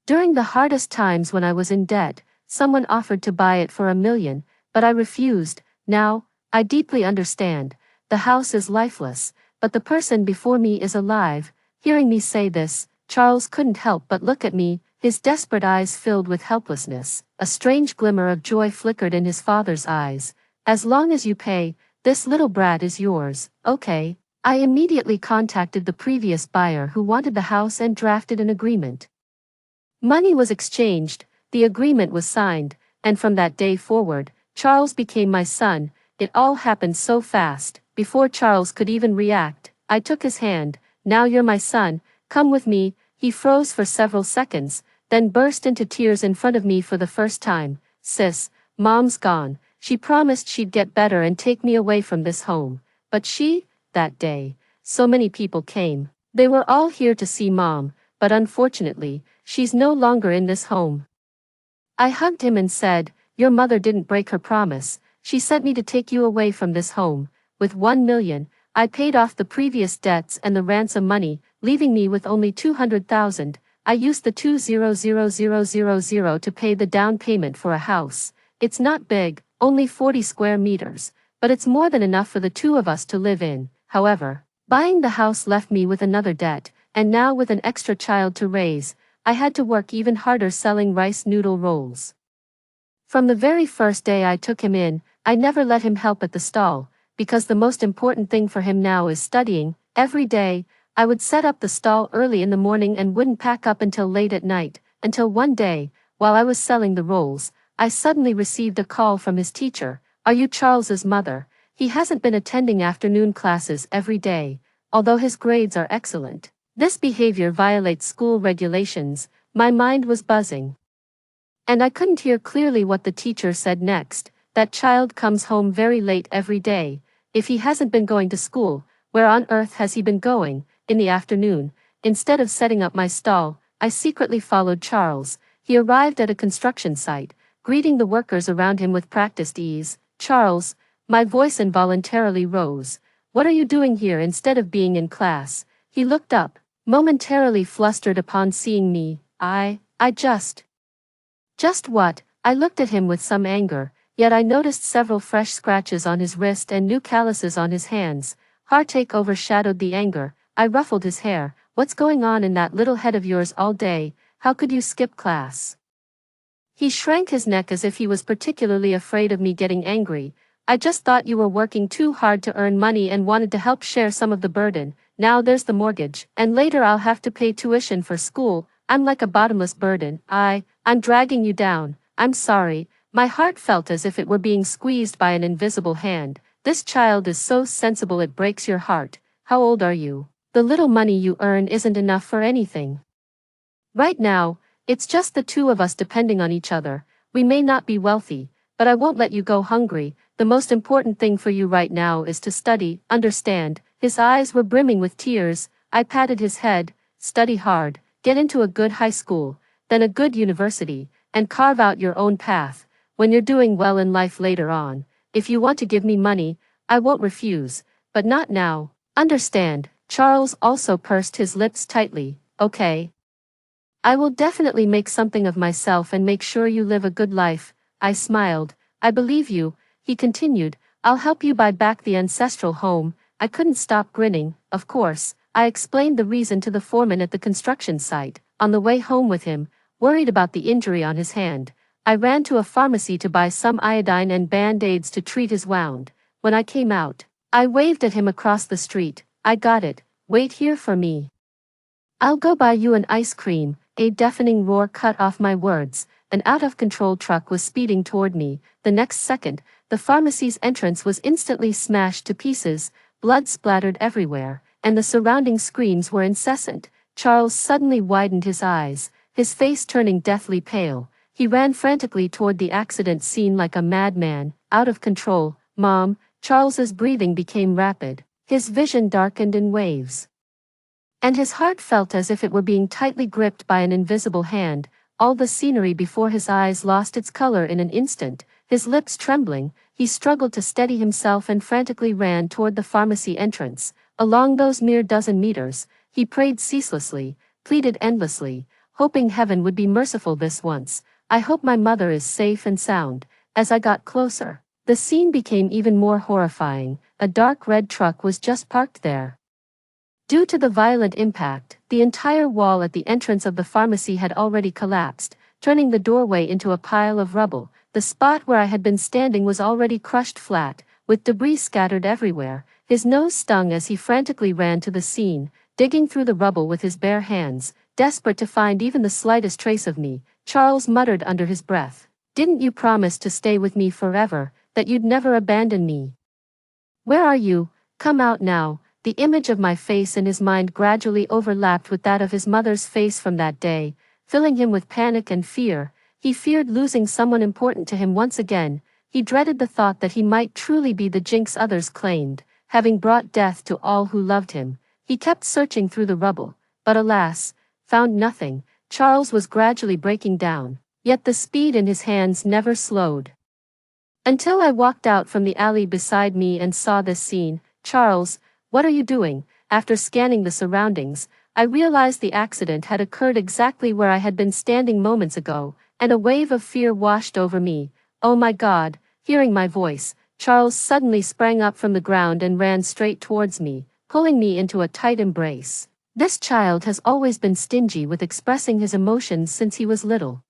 During the hardest times when I was in debt, someone offered to buy it for 1 million, but I refused. Now, I deeply understand. The house is lifeless, but the person before me is alive." Hearing me say this, Charles couldn't help but look at me, his desperate eyes filled with helplessness. A strange glimmer of joy flickered in his father's eyes. "As long as you pay, this little brat is yours." "Okay." I immediately contacted the previous buyer who wanted the house and drafted an agreement. Money was exchanged, the agreement was signed, and from that day forward, Charles became my son. It all happened so fast. Before Charles could even react, I took his hand. "Now you're my son, come with me." He froze for several seconds, then burst into tears in front of me for the first time. "Sis, Mom's gone. She promised she'd get better and take me away from this home. But that day, so many people came. They were all here to see Mom, but unfortunately, she's no longer in this home." I hugged him and said, "Your mother didn't break her promise. She sent me to take you away from this home." With 1 million, I paid off the previous debts and the ransom money, leaving me with only 200,000. I used the 200,000 to pay the down payment for a house. It's not big, only 40 square meters, but it's more than enough for the two of us to live in. However, buying the house left me with another debt, and now with an extra child to raise, I had to work even harder selling rice noodle rolls. From the very first day I took him in, I never let him help at the stall, because the most important thing for him now is studying. Every day, I would set up the stall early in the morning and wouldn't pack up until late at night, until one day, while I was selling the rolls, I suddenly received a call from his teacher. "Are you Charles's mother? He hasn't been attending afternoon classes every day, although his grades are excellent. This behavior violates school regulations." My mind was buzzing, and I couldn't hear clearly what the teacher said next. "That child comes home very late every day. If he hasn't been going to school, where on earth has he been going?" In the afternoon, instead of setting up my stall, I secretly followed Charles. He arrived at a construction site, greeting the workers around him with practiced ease. "Charles," my voice involuntarily rose, "what are you doing here instead of being in class?" He looked up, momentarily flustered upon seeing me. I just what?" I looked at him with some anger, yet I noticed several fresh scratches on his wrist and new calluses on his hands. Heartache overshadowed the anger. I ruffled his hair. "What's going on in that little head of yours all day? How could you skip class?" He shrank his neck as if he was particularly afraid of me getting angry. "I just thought you were working too hard to earn money and wanted to help share some of the burden. Now there's the mortgage, and later I'll have to pay tuition for school. I'm like a bottomless burden. I'm dragging you down. I'm sorry." My heart felt as if it were being squeezed by an invisible hand. "This child is so sensible it breaks your heart. How old are you? The little money you earn isn't enough for anything. Right now, it's just the two of us depending on each other. We may not be wealthy, but I won't let you go hungry. The most important thing for you right now is to study, understand?" His eyes were brimming with tears. I patted his head. "Study hard, get into a good high school, then a good university, and carve out your own path. When you're doing well in life later on, if you want to give me money, I won't refuse, but not now. Understand?" Charles also pursed his lips tightly. "Okay. I will definitely make something of myself and make sure you live a good life." I smiled. "I believe you," he continued. "I'll help you buy back the ancestral home." I couldn't stop grinning. Of course, I explained the reason to the foreman at the construction site. On the way home with him, worried about the injury on his hand, I ran to a pharmacy to buy some iodine and band-aids to treat his wound. When I came out, I waved at him across the street. "I got it. Wait here for me. I'll go buy you an ice cream." A deafening roar cut off my words. An out-of-control truck was speeding toward me. The next second, the pharmacy's entrance was instantly smashed to pieces, blood splattered everywhere, and the surrounding screams were incessant. Charles suddenly widened his eyes, his face turning deathly pale. He ran frantically toward the accident scene like a madman, out of control. "Mom," Charles's breathing became rapid, his vision darkened in waves, and his heart felt as if it were being tightly gripped by an invisible hand. All the scenery before his eyes lost its color in an instant. His lips trembling, he struggled to steady himself and frantically ran toward the pharmacy entrance. Along those mere dozen meters, he prayed ceaselessly, pleaded endlessly, hoping heaven would be merciful this once. "I hope my mother is safe and sound." As I got closer, the scene became even more horrifying. A dark red truck was just parked there. Due to the violent impact, the entire wall at the entrance of the pharmacy had already collapsed, turning the doorway into a pile of rubble. The spot where I had been standing was already crushed flat, with debris scattered everywhere. His nose stung as he frantically ran to the scene, digging through the rubble with his bare hands, desperate to find even the slightest trace of me. Charles muttered under his breath, "Didn't you promise to stay with me forever, that you'd never abandon me? Where are you? Come out now." The image of my face in his mind gradually overlapped with that of his mother's face from that day, filling him with panic and fear. He feared losing someone important to him once again. He dreaded the thought that he might truly be the jinx others claimed, having brought death to all who loved him. He kept searching through the rubble, but alas, found nothing. Charles was gradually breaking down, yet the speed in his hands never slowed. Until I walked out from the alley beside me and saw this scene. "Charles, what are you doing?" After scanning the surroundings, I realized the accident had occurred exactly where I had been standing moments ago, and a wave of fear washed over me. "Oh my God!" Hearing my voice, Charles suddenly sprang up from the ground and ran straight towards me, pulling me into a tight embrace. This child has always been stingy with expressing his emotions since he was little.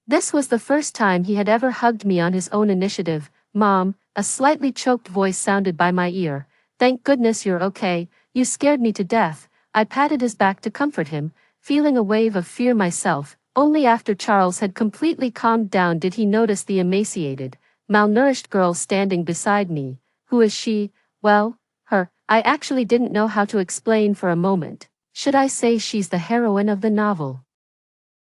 This was the first time he had ever hugged me on his own initiative. "Mom," a slightly choked voice sounded by my ear. "Thank goodness you're okay, you scared me to death." I patted his back to comfort him, feeling a wave of fear myself. Only after Charles had completely calmed down did he notice the emaciated, malnourished girl standing beside me. "Who is she?" "Well, her." I actually didn't know how to explain for a moment. Should I say she's the heroine of the novel?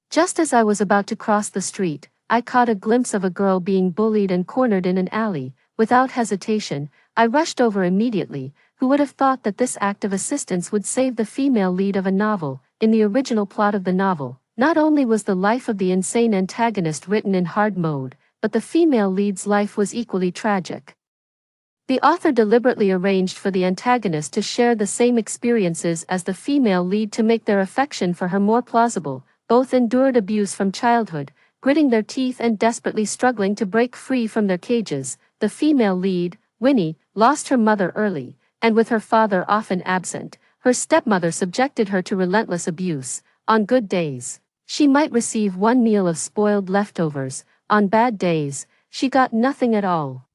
Just as I was about to cross the street, I caught a glimpse of a girl being bullied and cornered in an alley. Without hesitation, I rushed over immediately. Who would have thought that this act of assistance would save the female lead of a novel? In the original plot of the novel, not only was the life of the insane antagonist written in hard mode, but the female lead's life was equally tragic. The author deliberately arranged for the antagonist to share the same experiences as the female lead to make their affection for her more plausible. Both endured abuse from childhood, gritting their teeth and desperately struggling to break free from their cages. The female lead, Winnie, lost her mother early, and with her father often absent, her stepmother subjected her to relentless abuse. On good days, she might receive one meal of spoiled leftovers. On bad days, she got nothing at all.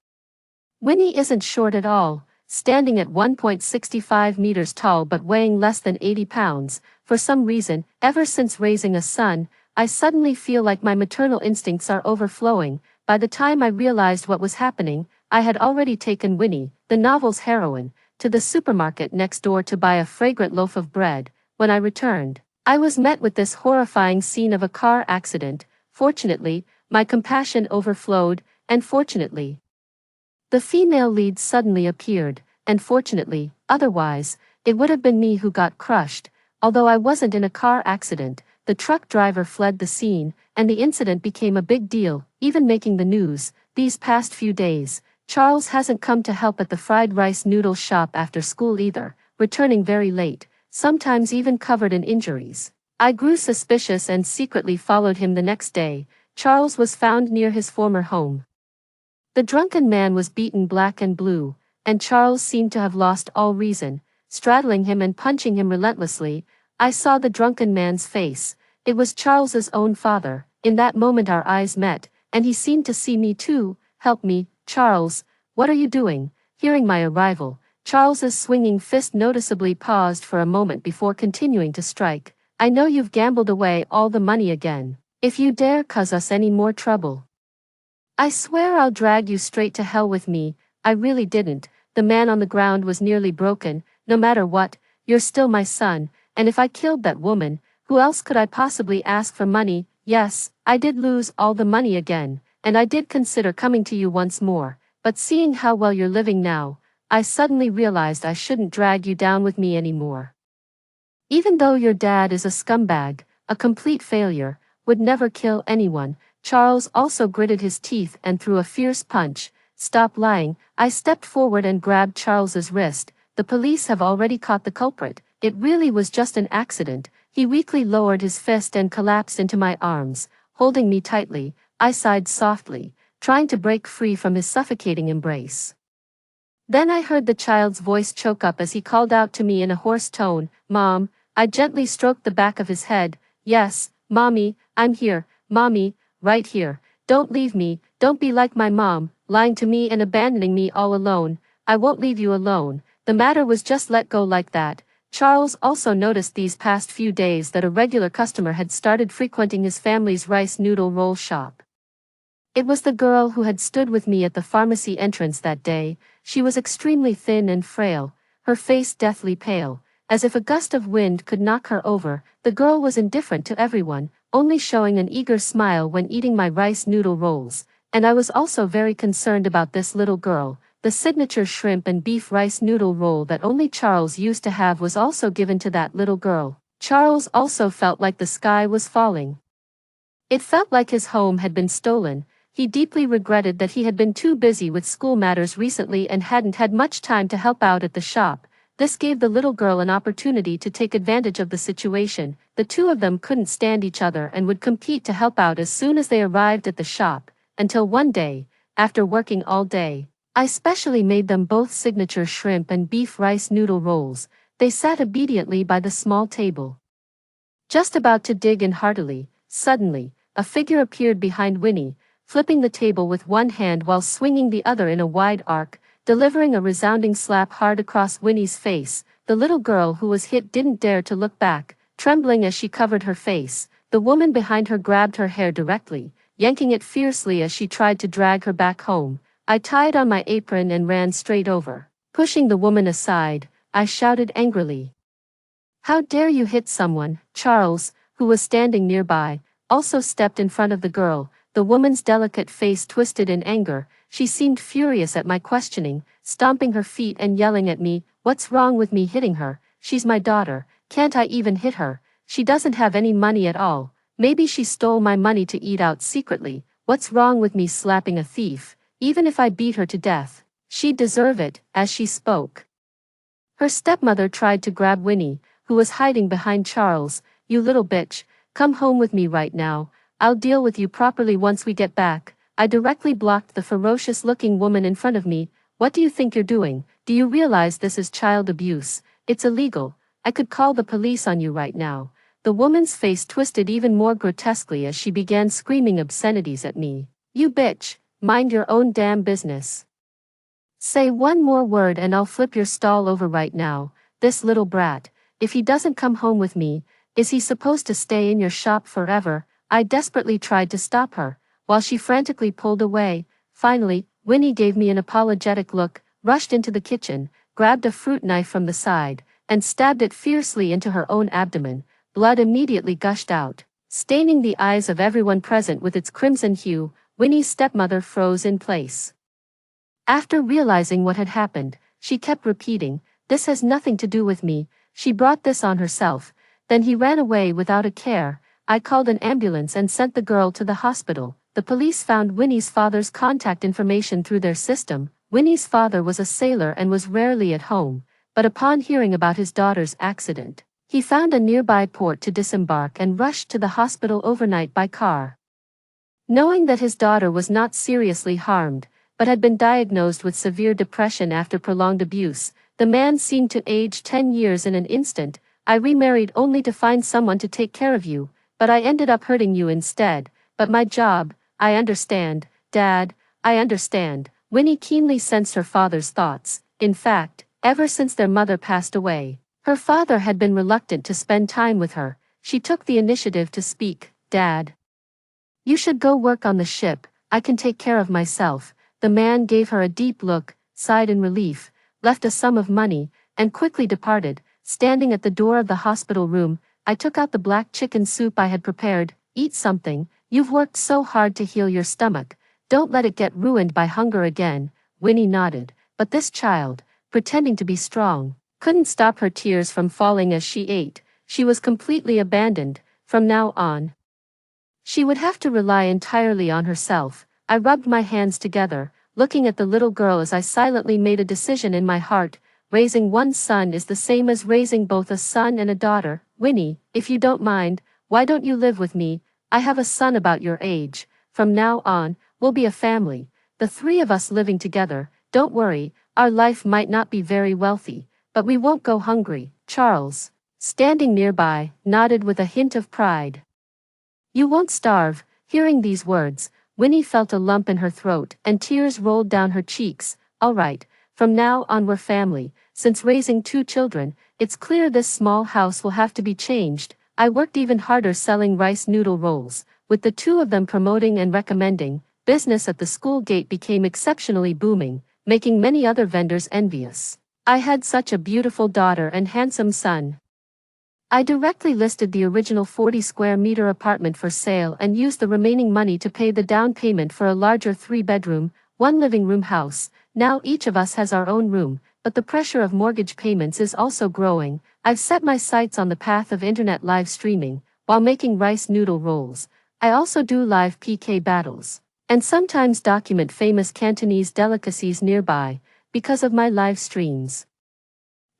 Winnie isn't short at all, standing at 1.65 meters tall but weighing less than 80 pounds. For some reason, ever since raising a son, I suddenly feel like my maternal instincts are overflowing. By the time I realized what was happening, I had already taken Winnie, the novel's heroine, to the supermarket next door to buy a fragrant loaf of bread. When I returned, I was met with this horrifying scene of a car accident. Fortunately, my compassion overflowed, and fortunately, the female lead suddenly appeared, and fortunately, otherwise, it would have been me who got crushed. Although I wasn't in a car accident, the truck driver fled the scene, and the incident became a big deal, even making the news. These past few days, Charles hasn't come to help at the fried rice noodle shop after school either, returning very late, sometimes even covered in injuries. I grew suspicious and secretly followed him the next day. Charles was found near his former home. The drunken man was beaten black and blue, and Charles seemed to have lost all reason, straddling him and punching him relentlessly. I saw the drunken man's face. It was Charles's own father. In that moment our eyes met, and he seemed to see me too. "Help me, Charles, what are you doing?" Hearing my arrival, Charles's swinging fist noticeably paused for a moment before continuing to strike. "I know you've gambled away all the money again. If you dare cause us any more trouble, I swear I'll drag you straight to hell with me." I really didn't. The man on the ground was nearly broken. "No matter what, you're still my son, and if I killed that woman, who else could I possibly ask for money?" Yes, I did lose all the money again, and I did consider coming to you once more, but seeing how well you're living now, I suddenly realized I shouldn't drag you down with me anymore. Even though your dad is a scumbag, a complete failure, would never kill anyone, Charles also gritted his teeth and threw a fierce punch. "Stop lying." I stepped forward and grabbed Charles's wrist. "The police have already caught the culprit. It really was just an accident." He weakly lowered his fist and collapsed into my arms, holding me tightly. I sighed softly, trying to break free from his suffocating embrace. Then I heard the child's voice choke up as he called out to me in a hoarse tone, "Mom." I gently stroked the back of his head. "Yes, Mommy, I'm here, Mommy. Right here. Don't leave me, don't be like my mom, lying to me and abandoning me all alone." "I won't leave you alone." The matter was just let go like that. Charles also noticed these past few days that a regular customer had started frequenting his family's rice noodle roll shop. It was the girl who had stood with me at the pharmacy entrance that day. She was extremely thin and frail, her face deathly pale, as if a gust of wind could knock her over. The girl was indifferent to everyone, only showing an eager smile when eating my rice noodle rolls, and I was also very concerned about this little girl. The signature shrimp and beef rice noodle roll that only Charles used to have was also given to that little girl. Charles also felt like the sky was falling. It felt like his home had been stolen. He deeply regretted that he had been too busy with school matters recently and hadn't had much time to help out at the shop. This gave the little girl an opportunity to take advantage of the situation. The two of them couldn't stand each other and would compete to help out as soon as they arrived at the shop, until one day, after working all day, I specially made them both signature shrimp and beef rice noodle rolls. They sat obediently by the small table, just about to dig in heartily. Suddenly, a figure appeared behind Winnie, flipping the table with one hand while swinging the other in a wide arc, delivering a resounding slap hard across Winnie's face. The little girl who was hit didn't dare to look back, trembling as she covered her face. The woman behind her grabbed her hair directly, yanking it fiercely as she tried to drag her back home. I tied on my apron and ran straight over. Pushing the woman aside, I shouted angrily, "How dare you hit someone?" Charles, who was standing nearby, also stepped in front of the girl. The woman's delicate face twisted in anger. She seemed furious at my questioning, stomping her feet and yelling at me, "What's wrong with me hitting her? She's my daughter. Can't I even hit her? She doesn't have any money at all. Maybe she stole my money to eat out secretly. What's wrong with me slapping a thief? Even if I beat her to death, she'd deserve it." As she spoke, her stepmother tried to grab Winnie, who was hiding behind Charles. "You little bitch, come home with me right now. I'll deal with you properly once we get back." I directly blocked the ferocious-looking woman in front of me. "What do you think you're doing? Do you realize this is child abuse? It's illegal. I could call the police on you right now." The woman's face twisted even more grotesquely as she began screaming obscenities at me. "You bitch, mind your own damn business. Say one more word and I'll flip your stall over right now. This little brat, if he doesn't come home with me, is he supposed to stay in your shop forever?" I desperately tried to stop her, while she frantically pulled away. Finally, Winnie gave me an apologetic look, rushed into the kitchen, grabbed a fruit knife from the side, and stabbed it fiercely into her own abdomen. Blood immediately gushed out, staining the eyes of everyone present with its crimson hue. Winnie's stepmother froze in place. After realizing what had happened, she kept repeating, "This has nothing to do with me. She brought this on herself." Then he ran away without a care. I called an ambulance and sent the girl to the hospital. The police found Winnie's father's contact information through their system. Winnie's father was a sailor and was rarely at home, but upon hearing about his daughter's accident, he found a nearby port to disembark and rushed to the hospital overnight by car. Knowing that his daughter was not seriously harmed, but had been diagnosed with severe depression after prolonged abuse, the man seemed to age 10 years in an instant. "I remarried only to find someone to take care of you, but I ended up hurting you instead. But my job, I understand, Dad, I understand." Winnie keenly sensed her father's thoughts. In fact, ever since their mother passed away, her father had been reluctant to spend time with her. She took the initiative to speak. "Dad, you should go work on the ship. I can take care of myself." The man gave her a deep look, sighed in relief, left a sum of money, and quickly departed. Standing at the door of the hospital room, I took out the black chicken soup I had prepared. "Eat something. You've worked so hard to heal your stomach. Don't let it get ruined by hunger again." Winnie nodded, but this child, pretending to be strong, couldn't stop her tears from falling as she ate. She was completely abandoned. From now on, she would have to rely entirely on herself. I rubbed my hands together, looking at the little girl as I silently made a decision in my heart. Raising one son is the same as raising both a son and a daughter. "Winnie, if you don't mind, why don't you live with me? I have a son about your age. From now on, we'll be a family. The three of us living together. Don't worry, our life might not be very wealthy, but we won't go hungry." Charles, standing nearby, nodded with a hint of pride. "You won't starve." Hearing these words, Winnie felt a lump in her throat and tears rolled down her cheeks. "All right, from now on we're family." Since raising two children, it's clear this small house will have to be changed. I worked even harder selling rice noodle rolls. With the two of them promoting and recommending, business at the school gate became exceptionally booming, making many other vendors envious. I had such a beautiful daughter and handsome son. I directly listed the original 40 square meter apartment for sale and used the remaining money to pay the down payment for a larger 3-bedroom, 1 living room house. Now each of us has our own room, but the pressure of mortgage payments is also growing. I've set my sights on the path of internet live streaming, while making rice noodle rolls. I also do live PK battles, and sometimes document famous Cantonese delicacies nearby, because of my live streams.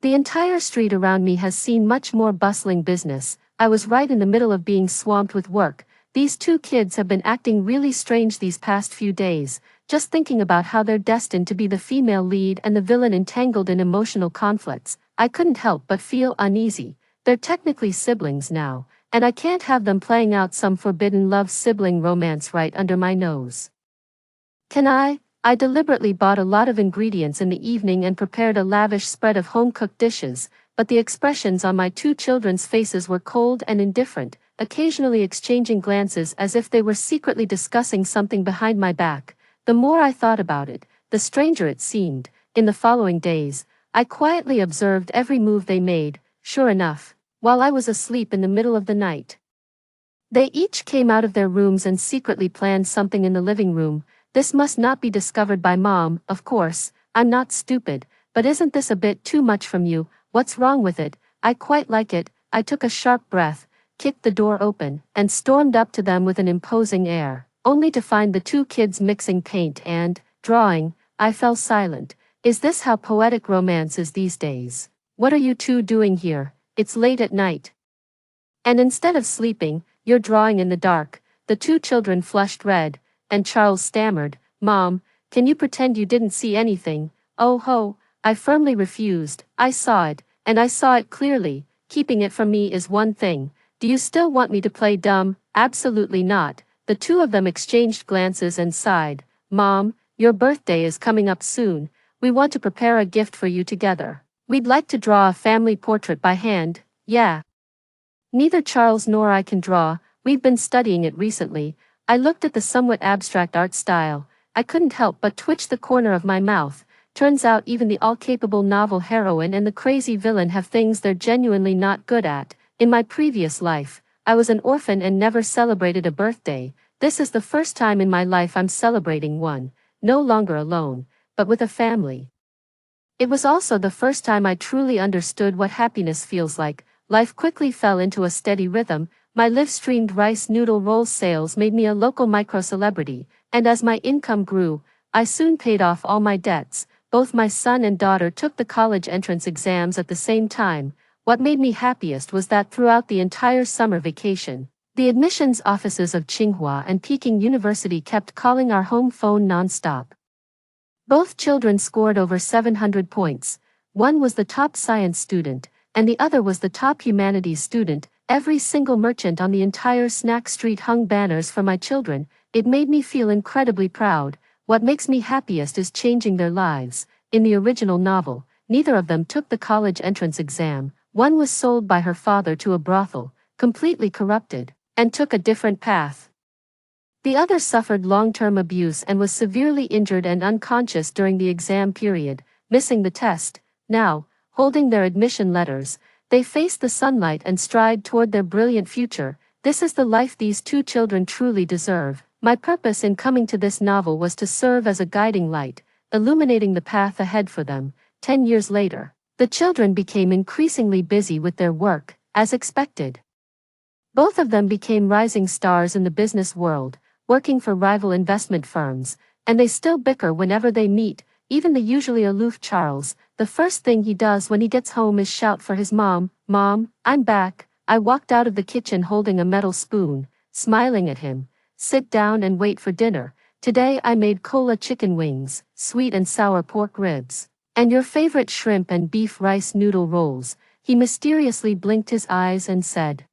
The entire street around me has seen much more bustling business. I was right in the middle of being swamped with work. These two kids have been acting really strange these past few days. just thinking about how they're destined to be the female lead and the villain entangled in emotional conflicts. I couldn't help but feel uneasy. They're technically siblings now, and I can't have them playing out some forbidden love sibling romance right under my nose. Can I? I deliberately bought a lot of ingredients in the evening and prepared a lavish spread of home-cooked dishes, but the expressions on my two children's faces were cold and indifferent, occasionally exchanging glances as if they were secretly discussing something behind my back. The more I thought about it, the stranger it seemed. In the following days, I quietly observed every move they made. Sure enough, while I was asleep in the middle of the night, they each came out of their rooms and secretly planned something in the living room. This must not be discovered by Mom, of course. I'm not stupid, but isn't this a bit too much from you? What's wrong with it? I quite like it. I took a sharp breath, kicked the door open, and stormed up to them with an imposing air, only to find the two kids mixing paint and drawing. I fell silent. Is this how poetic romance is these days? What are you two doing here? It's late at night. And instead of sleeping, you're drawing in the dark. The two children flushed red, and Charles stammered, Mom, can you pretend you didn't see anything? Oh ho, I firmly refused. I saw it, and I saw it clearly. Keeping it from me is one thing. Do you still want me to play dumb? Absolutely not. The two of them exchanged glances and sighed. Mom, your birthday is coming up soon. We want to prepare a gift for you together. We'd like to draw a family portrait by hand. Yeah. Neither Charles nor I can draw. We've been studying it recently. I looked at the somewhat abstract art style. I couldn't help but twitch the corner of my mouth. Turns out even the all-capable novel heroine and the crazy villain have things they're genuinely not good at. In my previous life, I was an orphan and never celebrated a birthday. This is the first time in my life I'm celebrating one, no longer alone, but with a family. It was also the first time I truly understood what happiness feels like. Life quickly fell into a steady rhythm. My live-streamed rice noodle rolls sales made me a local micro-celebrity, and as my income grew, I soon paid off all my debts. Both my son and daughter took the college entrance exams at the same time. What made me happiest was that throughout the entire summer vacation, the admissions offices of Tsinghua and Peking University kept calling our home phone non-stop. Both children scored over 700 points. One was the top science student, and the other was the top humanities student. Every single merchant on the entire snack street hung banners for my children. It made me feel incredibly proud. What makes me happiest is changing their lives. In the original novel, neither of them took the college entrance exam. One was sold by her father to a brothel, completely corrupted, and took a different path. The other suffered long-term abuse and was severely injured and unconscious during the exam period, missing the test. Now, holding their admission letters, they face the sunlight and stride toward their brilliant future. This is the life these two children truly deserve. My purpose in coming to this novel was to serve as a guiding light, illuminating the path ahead for them. 10 years later, the children became increasingly busy with their work, as expected. Both of them became rising stars in the business world, working for rival investment firms, and they still bicker whenever they meet. Even the usually aloof Charles, the first thing he does when he gets home is shout for his mom, Mom, I'm back. I walked out of the kitchen holding a metal spoon, smiling at him. Sit down and wait for dinner. Today I made cola chicken wings, sweet and sour pork ribs, and your favorite shrimp and beef rice noodle rolls. He mysteriously blinked his eyes and said,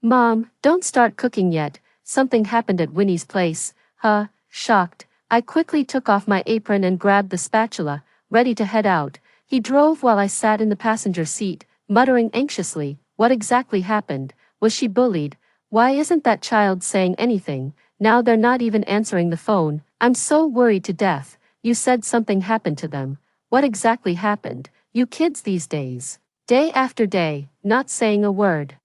Mom, don't start cooking yet. Something happened at Winnie's place. Huh, shocked. I quickly took off my apron and grabbed the spatula, ready to head out. He drove while I sat in the passenger seat, muttering anxiously, what exactly happened? Was she bullied? Why isn't that child saying anything? Now they're not even answering the phone. I'm so worried to death. You said something happened to them. What exactly happened? You kids these days. Day after day, not saying a word.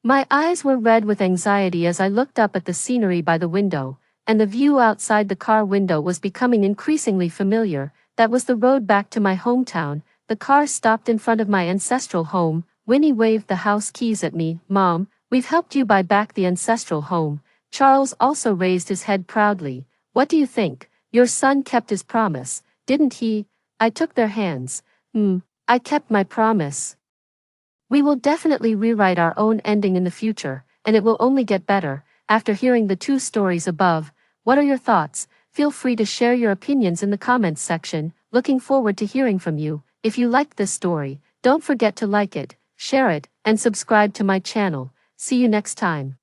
My eyes were red with anxiety as I looked up at the scenery by the window, and the view outside the car window was becoming increasingly familiar. That was the road back to my hometown. The car stopped in front of my ancestral home. Winnie waved the house keys at me. Mom, we've helped you buy back the ancestral home. Charles also raised his head proudly. What do you think? Your son kept his promise, didn't he? I took their hands. I kept my promise. We will definitely rewrite our own ending in the future, and it will only get better. After hearing the two stories above, what are your thoughts? Feel free to share your opinions in the comments section. Looking forward to hearing from you. If you liked this story, don't forget to like it, share it, and subscribe to my channel. See you next time.